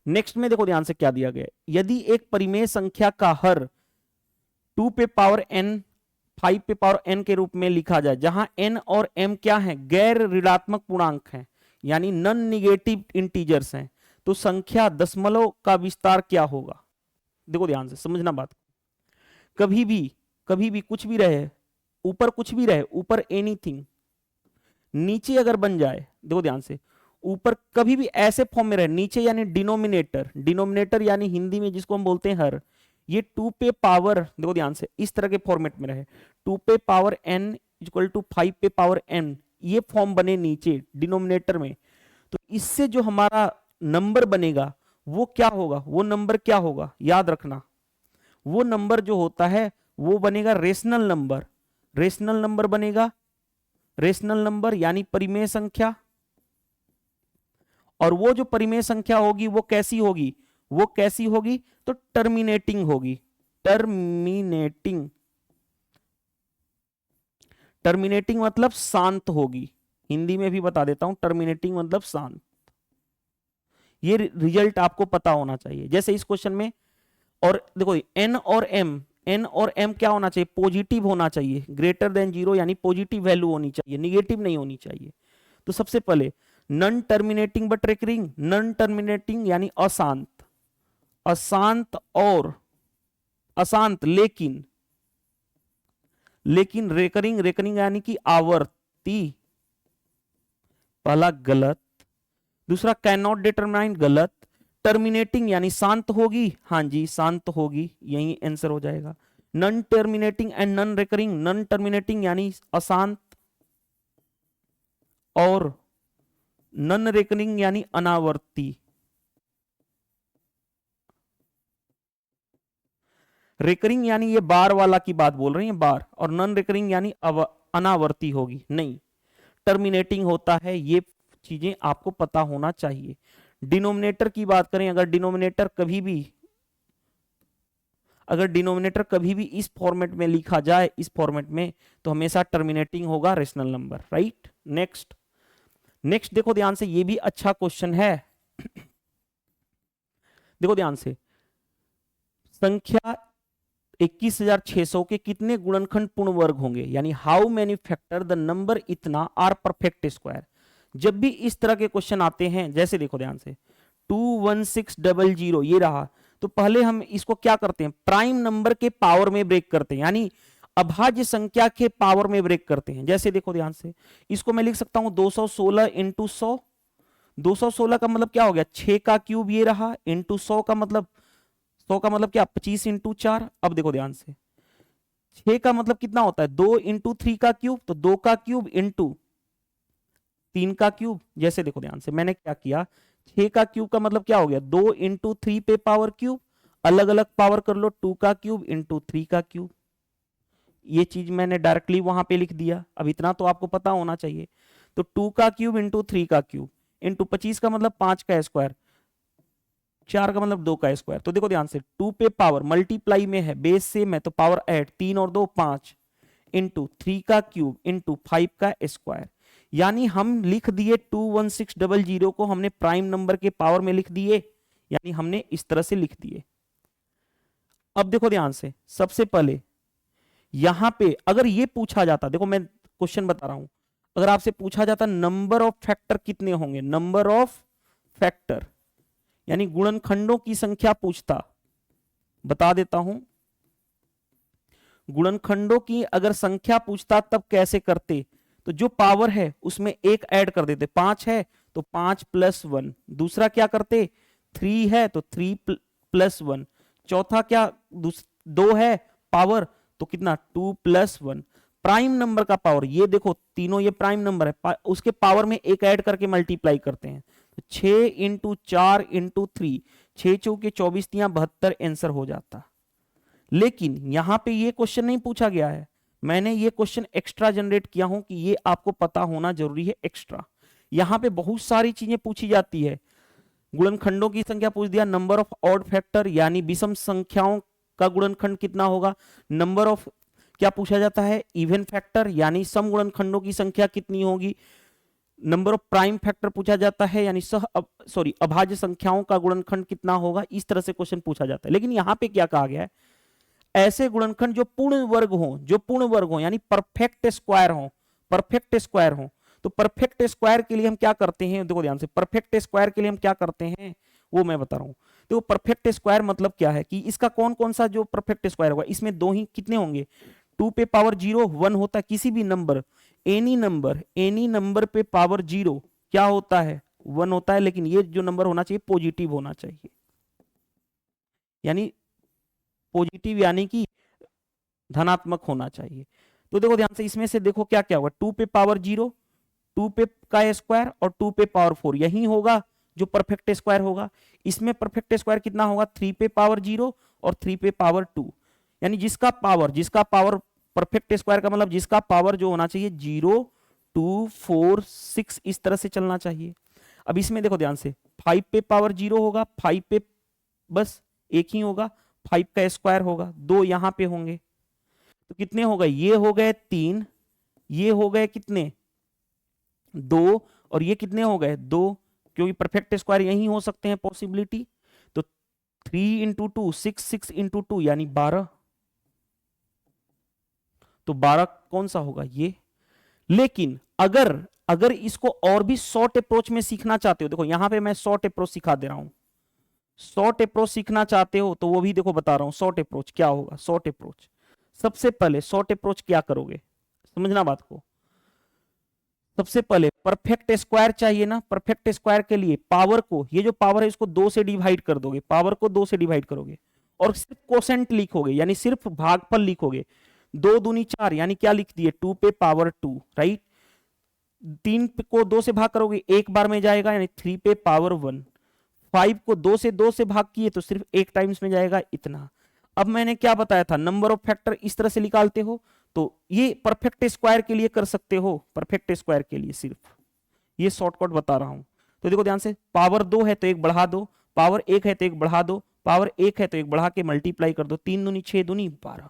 नेक्स्ट में देखो ध्यान से क्या दिया गया, यदि एक परिमेय संख्या का हर 2 पे पावर n 5 पे पावर n के रूप में लिखा जाए, जहां n और m क्या है, गैर ऋणात्मक पूर्णांक हैं, यानी नॉन निगेटिव इंटीजर्स हैं, तो संख्या दशमलव का विस्तार क्या होगा। देखो ध्यान से समझना बात, कभी भी कुछ भी रहे, ऊपर कुछ भी रहे, ऊपर एनीथिंग, नीचे अगर बन जाए, देखो ध्यान से, ऊपर कभी भी ऐसे फॉर्म में रहे, नीचे यानी डिनोमिनेटर यानी हिंदी में जिसको हम बोलते हैं हर, ये 2 पे पावर, देखो ध्यान से, इस तरह के फॉर्मेट में रहे, 2 पे पावर n इक्वल टू 5 पे पावर n, ये फॉर्म बने नीचे डिनोमिनेटर में, तो इससे जो हमारा नंबर बनेगा वो क्या होगा, वो नंबर क्या होगा, याद रखना, वो नंबर जो होता है वो बनेगा रेशनल नंबर। रेशनल नंबर बनेगा, रेशनल नंबर यानी परिमेय संख्या, और वो जो परिमेय संख्या होगी वो कैसी होगी, वो कैसी होगी, तो टर्मिनेटिंग होगी। टर्मिनेटिंग मतलब शांत होगी, हिंदी में भी बता देता हूं, टर्मिनेटिंग मतलब शांत। ये रिजल्ट आपको पता होना चाहिए। जैसे इस क्वेश्चन में, और देखो n और m क्या होना चाहिए, पॉजिटिव होना चाहिए, ग्रेटर देन 0 यानी पॉजिटिव वैल्यू होनी चाहिए, निगेटिव नहीं होनी चाहिए। तो सबसे पहले non terminating but recurring, non terminating यानी अशांत, अशांत और अशांत लेकिन रेकरिंग यानी कि आवर्ती, पहला गलत, दूसरा कैन नॉट डिटरमाइन गलत, टर्मिनेटिंग यानी शांत होगी, हाँ जी शांत होगी, यही आंसर हो जाएगा। Non terminating and non recurring, non terminating यानी अशांत, और नॉन रिकरिंग यानी अनावर्ती। रिकरिंग यानी ये बार वाला की बात बोल रही है, बार, और नॉन रिकरिंग यानी अनावर्ती होगी, नहीं टर्मिनेटिंग होता है। ये चीजें आपको पता होना चाहिए। डिनोमिनेटर की बात करें, अगर डिनोमिनेटर कभी भी इस फॉर्मेट में लिखा जाए, इस फॉर्मेट में, तो हमेशा टर्मिनेटिंग होगा रेशनल नंबर, राइट। नेक्स्ट देखो ध्यान से, ये भी अच्छा क्वेश्चन है। देखो ध्यान से, संख्या 21,600 के कितने गुणनखंड पूर्ण वर्ग होंगे, यानी how many factor the number इतना आर परफेक्ट स्क्वायर। जब भी इस तरह के क्वेश्चन आते हैं, जैसे देखो ध्यान से 21600 ये रहा, तो पहले हम इसको क्या करते हैं, प्राइम नंबर के पावर में ब्रेक करते हैं, यानी अभाज्य संख्या के पावर में ब्रेक करते हैं। जैसे देखो ध्यान से, इसको मैं लिख सकता हूं 216 इंटू 100। 216 का मतलब क्या हो गया, 6 का क्यूब ये रहा, इंटू 100 का मतलब, 100 का मतलब क्या, 25 इंटू 4। अब देखो ध्यान से, 6 का मतलब कितना होता है, 2 इंटू 3 का क्यूब, तो 2 का क्यूब इंटू 3 का क्यूब। जैसे देखो ध्यान से, मैंने क्या किया, 6 का क्यूब का मतलब क्या हो गया, 2 इंटू 3 पे पावर क्यूब, अलग अलग पावर कर लो, 2 का क्यूब इंटू 3 का क्यूब। ये चीज मैंने डायरेक्टली वहां पे लिख दिया। अब इतना तो आपको पता होना चाहिए। तो 2 का क्यूब इंटू 3 का क्यूब इंटू 25 का मतलब 5 का स्क्वायर, 4 का मतलब 2 का स्क्वायर। तो देखो ध्यान से, 2 पे पावर मल्टीप्लाई में है, बेस सेम है, तो पावर ऐड, 3 और 2 5, इंटू 3 का क्यूब इंटू 5 का स्क्वायर। यानी हम लिख दिए 21600 को हमने प्राइम नंबर के पावर में लिख दिए, यानी हमने इस तरह से लिख दिए। अब देखो ध्यान से, सबसे पहले यहां पे अगर ये पूछा जाता, देखो मैं क्वेश्चन बता रहा हूं, अगर आपसे पूछा जाता नंबर ऑफ फैक्टर कितने होंगे, नंबर ऑफ फैक्टर यानी गुणनखंडों की संख्या पूछता, बता देता हूं, गुणनखंडों की अगर संख्या पूछता तब कैसे करते, तो जो पावर है उसमें एक ऐड कर देते, 5 है तो 5 प्लस 1, दूसरा क्या करते, 3 है तो 3 प्लस 1, चौथा क्या 2 है पावर, तो कितना 2 प्लस 1। प्राइम नंबर का पावर, ये देखो तीनों ये प्राइम नंबर है, उसके पावर में एक ऐड करके मल्टीप्लाई करते हैं, तो 6 इंटू 4 इंटू 3, 6 चौके 24 72 आंसर हो जाता। लेकिन यहां पे ये क्वेश्चन नहीं पूछा गया है, मैंने ये क्वेश्चन एक्स्ट्रा जनरेट किया हूं कि ये आपको पता होना जरूरी है एक्स्ट्रा। यहां पे बहुत सारी चीजें पूछी जाती है, गुणनखंडों की संख्या पूछ दिया, नंबर ऑफ ऑड फैक्टर यानी विषम संख्याओं का गुणनखंड कितना होगा, नंबर ऑफ क्या पूछा जाता है, इवन फैक्टर यानी सम गुणनखंडों की संख्या कितनी होगी, नंबर ऑफ प्राइम फैक्टर पूछा जाता है यानी अभाज्य संख्याओं का गुणनखंड कितना होगा। इस तरह से क्वेश्चन पूछा जाता है। लेकिन यहां पे क्या कहा गया है, ऐसे गुणनखंड जो पूर्ण वर्ग हो यानी परफेक्ट स्क्वायर हो। तो परफेक्ट स्क्वायर के लिए हम क्या करते हैं, देखो ध्यान से, परफेक्ट स्क्वायर के लिए हम क्या करते हैं वो मैं बता रहा हूं। देखो परफेक्ट स्क्वायर मतलब क्या है कि इसका कौन कौन सा जो परफेक्ट स्क्वायर होगा, इसमें दो ही कितने होंगे, 2 पे पावर 0 1 होता है, किसी भी नंबर एनी नंबर पे पावर 0 क्या होता है, 1 होता है। लेकिन ये जो नंबर होना चाहिए पॉजिटिव होना चाहिए, यानी पॉजिटिव यानी कि धनात्मक होना चाहिए। तो देखो ध्यान से, इसमें से देखो क्या क्या होगा, 2 पे पावर 0, 2 पे का स्क्वायर और 2 पे पावर 4, यही होगा जो परफेक्ट स्क्वायर होगा। इसमें परफेक्ट स्क्वायर कितना होगा, 3 पे पावर 0 और 3 पे पावर 2, यानी जिसका पावर परफेक्ट स्क्वायर का मतलब जिसका पावर जो होना चाहिए 0 2 4 6 इस तरह से चलना चाहिए। अब इसमें देखो ध्यान से, 5 पे पावर 0 होगा, 5 पे बस एक ही होगा, 5 का स्क्वायर होगा, 2 यहां पे होंगे, तो कितने हो गए, ये हो गए 3, ये हो गए कितने 2, और ये कितने हो गए 2, क्योंकि परफेक्ट स्क्वायर यही हो सकते हैं पॉसिबिलिटी। तो 3 इंटू 2 6, 6 इंटू 2 यानी 12, तो 12 कौन सा होगा ये। लेकिन अगर इसको और भी शॉर्ट अप्रोच में सीखना चाहते हो, देखो यहां पे मैं शॉर्ट अप्रोच सिखा दे रहा हूं, शॉर्ट अप्रोच सीखना चाहते हो तो वो भी देखो बता रहा हूं, शॉर्ट अप्रोच क्या होगा। शॉर्ट अप्रोच, सबसे पहले शॉर्ट अप्रोच क्या करोगे, समझना बात को, सबसे पहले परफेक्ट स्क्वायर चाहिए ना, परफेक्ट स्क्वायर के लिए पावर को, ये जो पावर है इसको 2 से डिवाइड कर दोगे, पावर को 2 से डिवाइड करोगे और सिर्फ कोसेंट लिखोगे, यानी सिर्फ भागफल लिखोगे। 2 दूनी 4, यानी क्या लिख दिए 2 पे पावर 2, राइट। 3 को 2 से भाग करोगे एक बार में जाएगा, यानी 3 पे पावर 1। 5 को 2 से भाग किए तो सिर्फ एक टाइम्स में जाएगा, इतना। अब मैंने क्या बताया था, नंबर ऑफ फैक्टर इस तरह से निकालते हो, तो ये परफेक्ट स्क्वायर के लिए कर सकते हो, परफेक्ट स्क्वायर के लिए सिर्फ ये शॉर्टकट बता रहा हूं। तो देखो ध्यान से, पावर 2 है तो एक बढ़ा दो, पावर 1 है तो एक बढ़ा दो, पावर 1 है तो एक बढ़ा के मल्टीप्लाई कर दो, 3 दूनी 6 दूनी 12।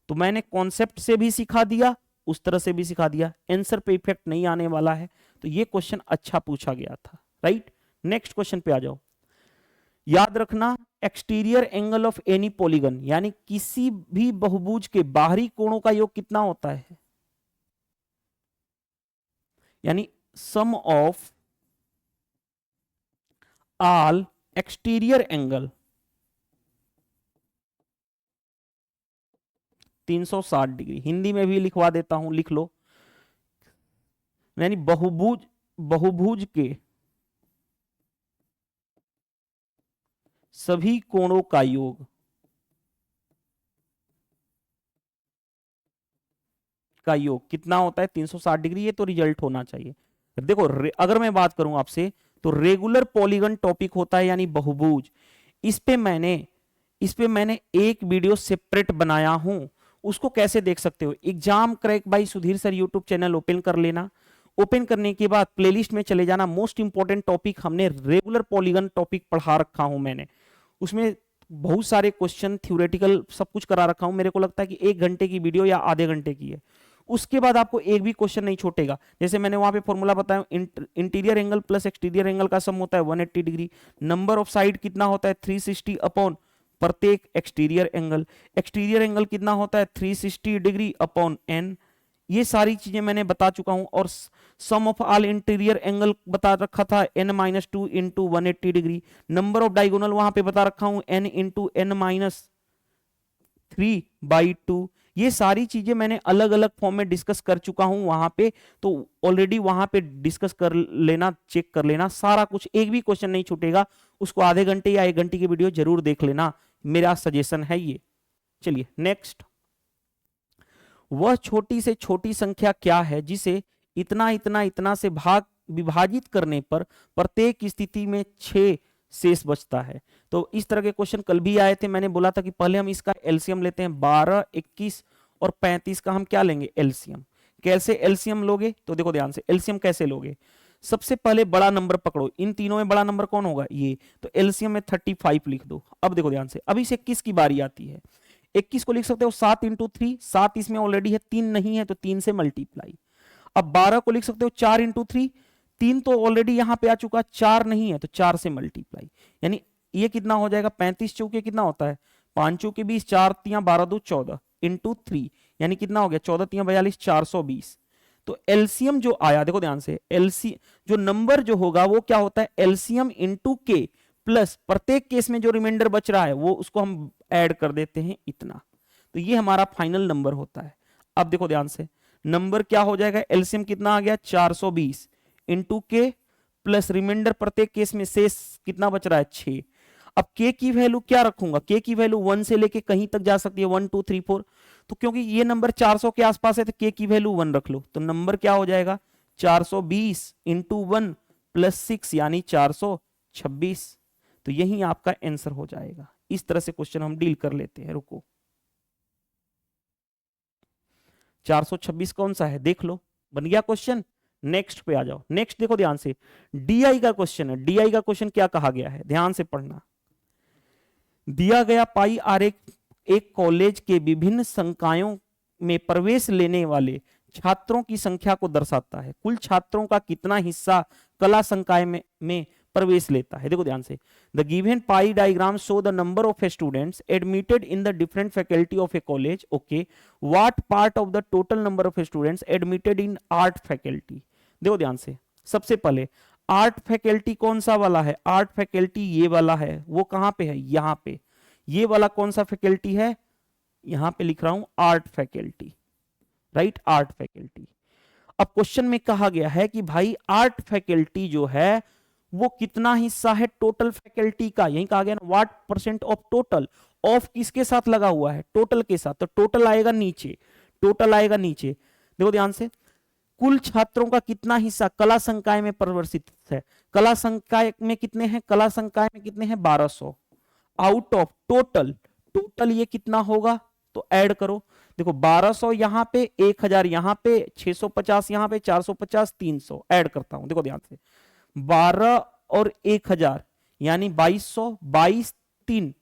तो मैंने कॉन्सेप्ट से भी सिखा दिया, उस तरह से भी सिखा दिया, आंसर पे इफेक्ट नहीं आने वाला है। तो ये क्वेश्चन अच्छा पूछा गया था, राइट। नेक्स्ट क्वेश्चन पे आ जाओ। याद रखना, exterior angle of any polygon, यानी किसी भी बहुभुज के बाहरी कोणों का योग कितना होता है, यानी sum of all exterior angle 360 degree. Hindi में भी लिखवा देता हूं, लिख लो, यानी बहुभुज के सभी कोणों का योग कितना होता है 360 डिग्री। ये तो रिजल्ट होना चाहिए। देखो अगर मैं बात करूं आपसे, तो रेगुलर पॉलीगन टॉपिक होता है, यानी बहुभुज। इस पे मैंने एक वीडियो सेपरेट बनाया हूं, उसको कैसे देख सकते हो, exam crack by Sudhir sir YouTube channel open कर लेना। ओपन करने के बाद प्लेलिस्ट में चले जाना, मोस्ट इंपॉर्टेंट टॉपिक हमने रेगुलर पॉलीगन टॉपिक पढ़ा रखा हूं मैंने, उसमें बहुत सारे क्वेश्चन थ्योरेटिकल सब कुछ करा रखा हूं। मेरे को लगता है कि 1 घंटे की वीडियो या आधे घंटे की है, उसके बाद आपको एक भी क्वेश्चन नहीं छूटेगा। जैसे मैंने वहां पे फॉर्मूला बताया, interior angle plus exterior angle का सम होता है 180 डिग्री। नंबर ऑफ साइड कितना होता है 360 अपॉन प्रत्येक एक्सटीरियर एंगल कितना होता है 360 डिग्री अपॉन n। ये सारी चीजें मैंने बता चुका हूं। और सम ऑफ ऑल इंटीरियर एंगल बता रखा था n-2 into 180 degree. Number of diagonal वहां पे बता रखा हूं n इंटू n-3/2। ये सारी चीजें मैंने अलग अलग फॉर्म में डिस्कस कर चुका हूं वहां पे, तो ऑलरेडी वहां पे डिस्कस कर लेना, चेक कर लेना, सारा कुछ, एक भी क्वेश्चन नहीं छूटेगा। उसको आधे घंटे या 1 घंटे की वीडियो जरूर देख लेना, मेरा सजेशन है ये। चलिए नेक्स्ट, वह छोटी से छोटी संख्या क्या है जिसे इतना इतना इतना से विभाजित करने पर प्रत्येक स्थिति में 6 शेष बचता है। तो इस तरह के क्वेश्चन कल भी आए थे। मैंने बोला था कि पहले हम इसका एलसीएम लेते हैं, 12, 21 और 35 का हम क्या लेंगे एलसीएम। कैसे एलसीएम लोगे, तो देखो ध्यान से, एलसीएम कैसे लोगे, सबसे पहले बड़ा नंबर पकड़ो, इन तीनों में बड़ा नंबर कौन होगा ये, तो एलसीएम में 35 लिख दो। अब देखो ध्यान से, अभी से 21 की बारी आती है। 21 को लिख सकते हो 7 इंटू 3, 7 इसमें ऑलरेडी है, 3 नहीं है तो 3 से मल्टीप्लाई। अब 12 को लिख सकते हो 4 इंटू 3, 3 तो ऑलरेडी यहां पे आ चुका, 4 नहीं है तो 4 से मल्टीप्लाई, यानी ये कितना हो जाएगा 35 चौके कितना होता है 5 चौके 20, 4 तियां 12 2 14 इंटू 3, यानी कितना हो गया 14 तियां 42, 420। तो एलसीएम जो आया, देखो ध्यान से, एलसी जो नंबर जो होगा वो क्या होता है एलसीएम इंटू के प्लस प्रत्येक केस में जो रिमाइंडर बच रहा है वो उसको हम ऐड कर देते हैं इतना, तो ये हमारा फाइनल नंबर होता है। अब देखो ध्यान से, नंबर क्या हो जाएगा, एलसीएम कितना आ गया 420 इंटू के प्लस रिमाइंडर प्रत्येक केस में शेष कितना बच रहा है 6। अब के की वैल्यू क्या रखूंगा, के की वैल्यू 1 से लेके कहीं तक जा सकती है 1 2 3 4, तो क्योंकि ये नंबर 400 के आसपास है तो के की वैल्यू 1 रख लो, तो नंबर क्या हो जाएगा 420 इंटू 1 प्लस 6 यानी 426। तो यही आपका आंसर हो जाएगा। इस तरह से क्वेश्चन हम डील कर लेते हैं। रुको, 426 कौन सा है देख लो, बन गया क्वेश्चन। नेक्स्ट पे आ जाओ। नेक्स्ट देखो ध्यान से, डीआई का क्वेश्चन है। डीआई का क्वेश्चन क्या कहा गया है, ध्यान से पढ़ना। दिया गया पाई आरेख एक कॉलेज के विभिन्न संकायों में प्रवेश लेने वाले छात्रों की संख्या को दर्शाता है। कुल छात्रों का कितना हिस्सा कला संकाय में प्रवेश लेता है। देखो ध्यान से, the given pie diagram show the number of students admitted in the different faculty of A college. Okay, what part of the total number of students admitted in art faculty. देखो ध्यान से, सबसे पहले आर्ट फैकल्टी कौन सा वाला है, आर्ट फैकल्टी ये वाला है, वो कहां पे है यहां पे। ये वाला कौन सा फैकल्टी है, यहां पे लिख रहा हूं art faculty, right, art faculty. अब क्वेश्चन में कहा गया है कि भाई आर्ट फैकल्टी जो है वो कितना हिस्सा है टोटल फैकल्टी का, यही कहा गया ना what percent of total, of किसके साथ लगा हुआ है, टोटल के साथ, तो टोटल आएगा नीचे, टोटल आएगा नीचे। देखो ध्यान से, कुल छात्रों का कितना हिस्सा कला संकाय में प्रदर्शित है, कला संकाय में कितने हैं, कला संकाय में कितने हैं 1200, आउट ऑफ टोटल, टोटल ये कितना होगा तो ऐड करो, देखो 1200 यहां पे, 1000 यहां पे, 650 यहां पे, 450, 300 ऐड करता हूं, देखो ध्यान से 12 और 1000 यानी 2200, 22 3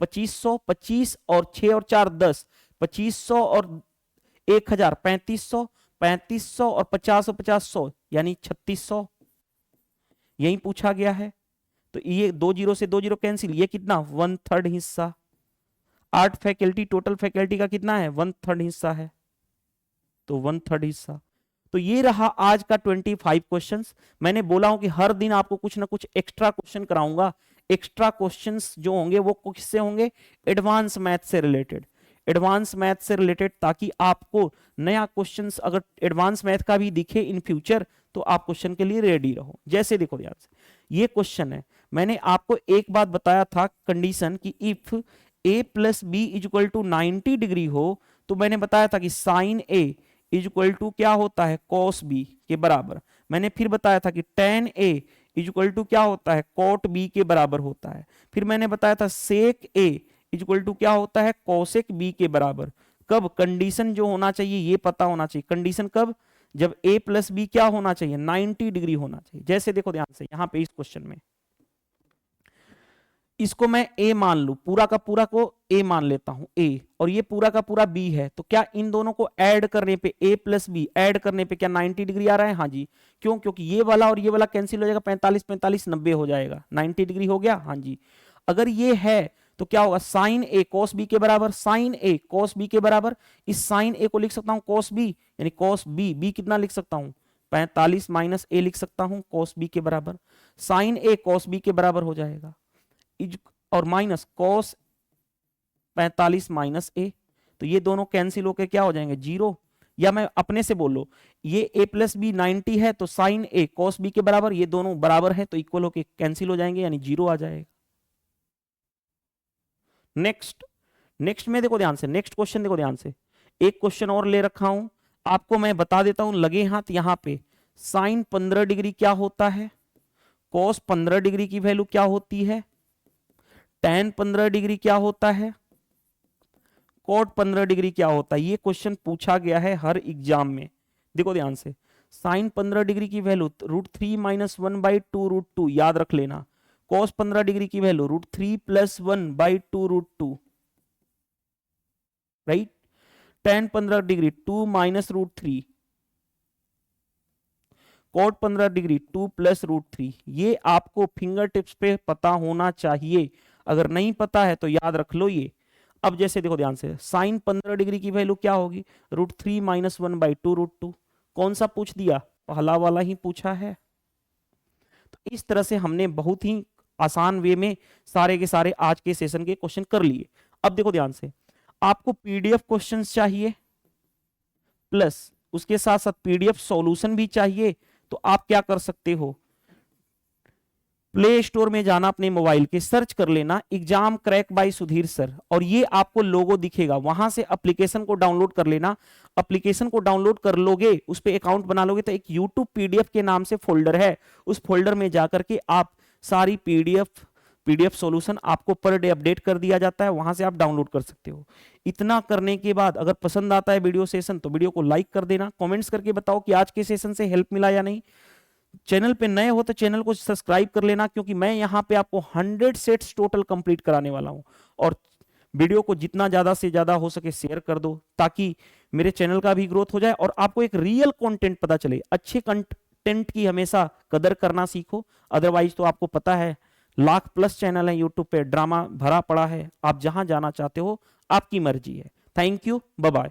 2500, 25 और 6 और 4 10, 2500 और 1000 3500, 3500 और 50 और 50 100 यानी 3600, यही पूछा गया है। तो ये 2 जीरो से 2 जीरो कैंसिल, ये कितना 1/3 हिस्सा, आर्ट फैकल्टी टोटल फैकल्टी का कितना है 1/3 हिस्सा है, तो 1/3 हिस्सा। तो ये रहा आज का 25 क्वेश्चंस। मैंने बोला हूं कि हर दिन आपको कुछ ना कुछ एक्स्ट्रा क्वेश्चन कराऊंगा, एक्स्ट्रा क्वेश्चंस जो होंगे वो किससे होंगे, एडवांस मैथ से रिलेटेड, एडवांस मैथ से रिलेटेड, ताकि आपको नया क्वेश्चंस अगर एडवांस मैथ का भी दिखे इन फ्यूचर तो आप क्वेश्चन के लिए रेडी रहो। जैसे देखो ध्यान से, ये क्वेश्चन है, मैंने आपको एक बात बताया था कंडीशन की, if a plus B is equal to 90 degree हो, तो मैंने बताया था कि sine a is equal to क्या होता है cos b के बराबर, मैंने फिर बताया था कि tan a is equal to क्या होता है cot b के बराबर होता है, फिर मैंने बताया था sec a is equal to क्या होता है cosec b के बराबर। कब, कंडीशन जो होना चाहिए ये पता होना चाहिए, कंडीशन कब, जब a प्लस बी क्या होना चाहिए 90 डिग्री होना चाहिए। जैसे देखो ध्यान से यहां पे इस क्वेश्चन में इसको मैं a मान लू, पूरा का पूरा को a मान लेता हूं a, और ये पूरा का पूरा b है, तो क्या इन दोनों को ऐड करने पे a प्लस बी ऐड करने पे क्या 90 डिग्री आ रहा है, हाँ जी, क्यों, क्योंकि ये वाला और ये वाला कैंसिल हो जाएगा, 45 45 90 हो जाएगा, 90 डिग्री हो गया, हाँ जी। अगर ये है तो क्या होगा साइन a cos b के बराबर, साइन a cos b के बराबर, इस साइन a को लिख सकता हूं cos b यानी cos b, b कितना लिख सकता हूं 45 माइनस a लिख सकता हूं cos b के बराबर, साइन a cos b के बराबर हो जाएगा, और माइनस cos 45 माइनस a, तो ये दोनों कैंसिल होकर क्या हो जाएंगे 0, या मैं अपने से बोलो ये a प्लस बी 90 है तो साइन a cos b के बराबर, ये दोनों बराबर है तो इक्वल होकर कैंसिल हो जाएंगे यानी 0 आ जाएगा। नेक्स्ट, नेक्स्ट में देखो ध्यान से, नेक्स्ट क्वेश्चन देखो ध्यान से, एक क्वेश्चन और ले रखा हूं, आपको मैं बता देता हूं लगे हाथ, यहां पे साइन 15 डिग्री क्या होता है, cos 15 डिग्री की वैल्यू क्या होती है, tan 15 डिग्री क्या होता है, cot 15 डिग्री क्या होता है, ये क्वेश्चन पूछा गया है हर एग्जाम में। देखो ध्यान से, साइन 15 डिग्री की वैल्यू √3 माइनस 1/2 √2 याद रख लेना, cos 15 डिग्री की value √3 plus 1/2 √2, right, tan 15 degree 2 minus √3, cot 15 degree 2 plus √3, ये आपको फिंगर टिप्स पे पता होना चाहिए, अगर नहीं पता है तो याद रख लो ये। अब जैसे देखो ध्यान से, साइन 15 डिग्री की वैल्यू क्या होगी √3 माइनस 1/2 √2, कौन सा पूछ दिया, पहला वाला ही पूछा है। तो इस तरह से हमने बहुत ही आसान वे में सारे के सारे आज के सेशन के क्वेश्चन कर लिए। अब देखो ध्यान से, आपको पीडीएफ क्वेश्चंस चाहिए प्लस उसके साथ साथ पीडीएफ सॉल्यूशन भी चाहिए, तो आप क्या कर सकते हो, प्ले स्टोर में जाना, अपने मोबाइल के सर्च कर लेना exam crack by Sudhir sir, और ये आपको लोगो दिखेगा, वहां से एप्लीकेशन को डाउनलोड कर लेना। एप्लीकेशन को डाउनलोड कर लोगे, उस पर अकाउंट बना लोगे तो एक यूट्यूब पीडीएफ के नाम से फोल्डर है, उस फोल्डर में जाकर के आप सारी पीडीएफ सॉल्यूशन आपको पर डे अपडेट कर दिया जाता है, वहां से आप डाउनलोड कर सकते हो। इतना करने के बाद अगर पसंद आता है वीडियो सेशन तो वीडियो को लाइक कर देना, कमेंट्स करके बताओ कि आज के सेशन से हेल्प मिला या नहीं। चैनल पे नए हो तो चैनल को सब्सक्राइब कर लेना, क्योंकि मैं यहां पे आपको 100 सेट्स टोटल कंप्लीट कराने वाला हूं, और वीडियो को जितना ज्यादा से ज्यादा हो सके शेयर कर दो, ताकि मेरे चैनल का भी ग्रोथ हो जाए और आपको एक रियल कंटेंट पता चले। अच्छे कंटेंट की हमेशा कदर करना सीखो, अदरवाइज तो आपको पता है लाख+ चैनल है यूट्यूब पे, ड्रामा भरा पड़ा है, आप जहां जाना चाहते हो आपकी मर्जी है। Thank you, bye bye.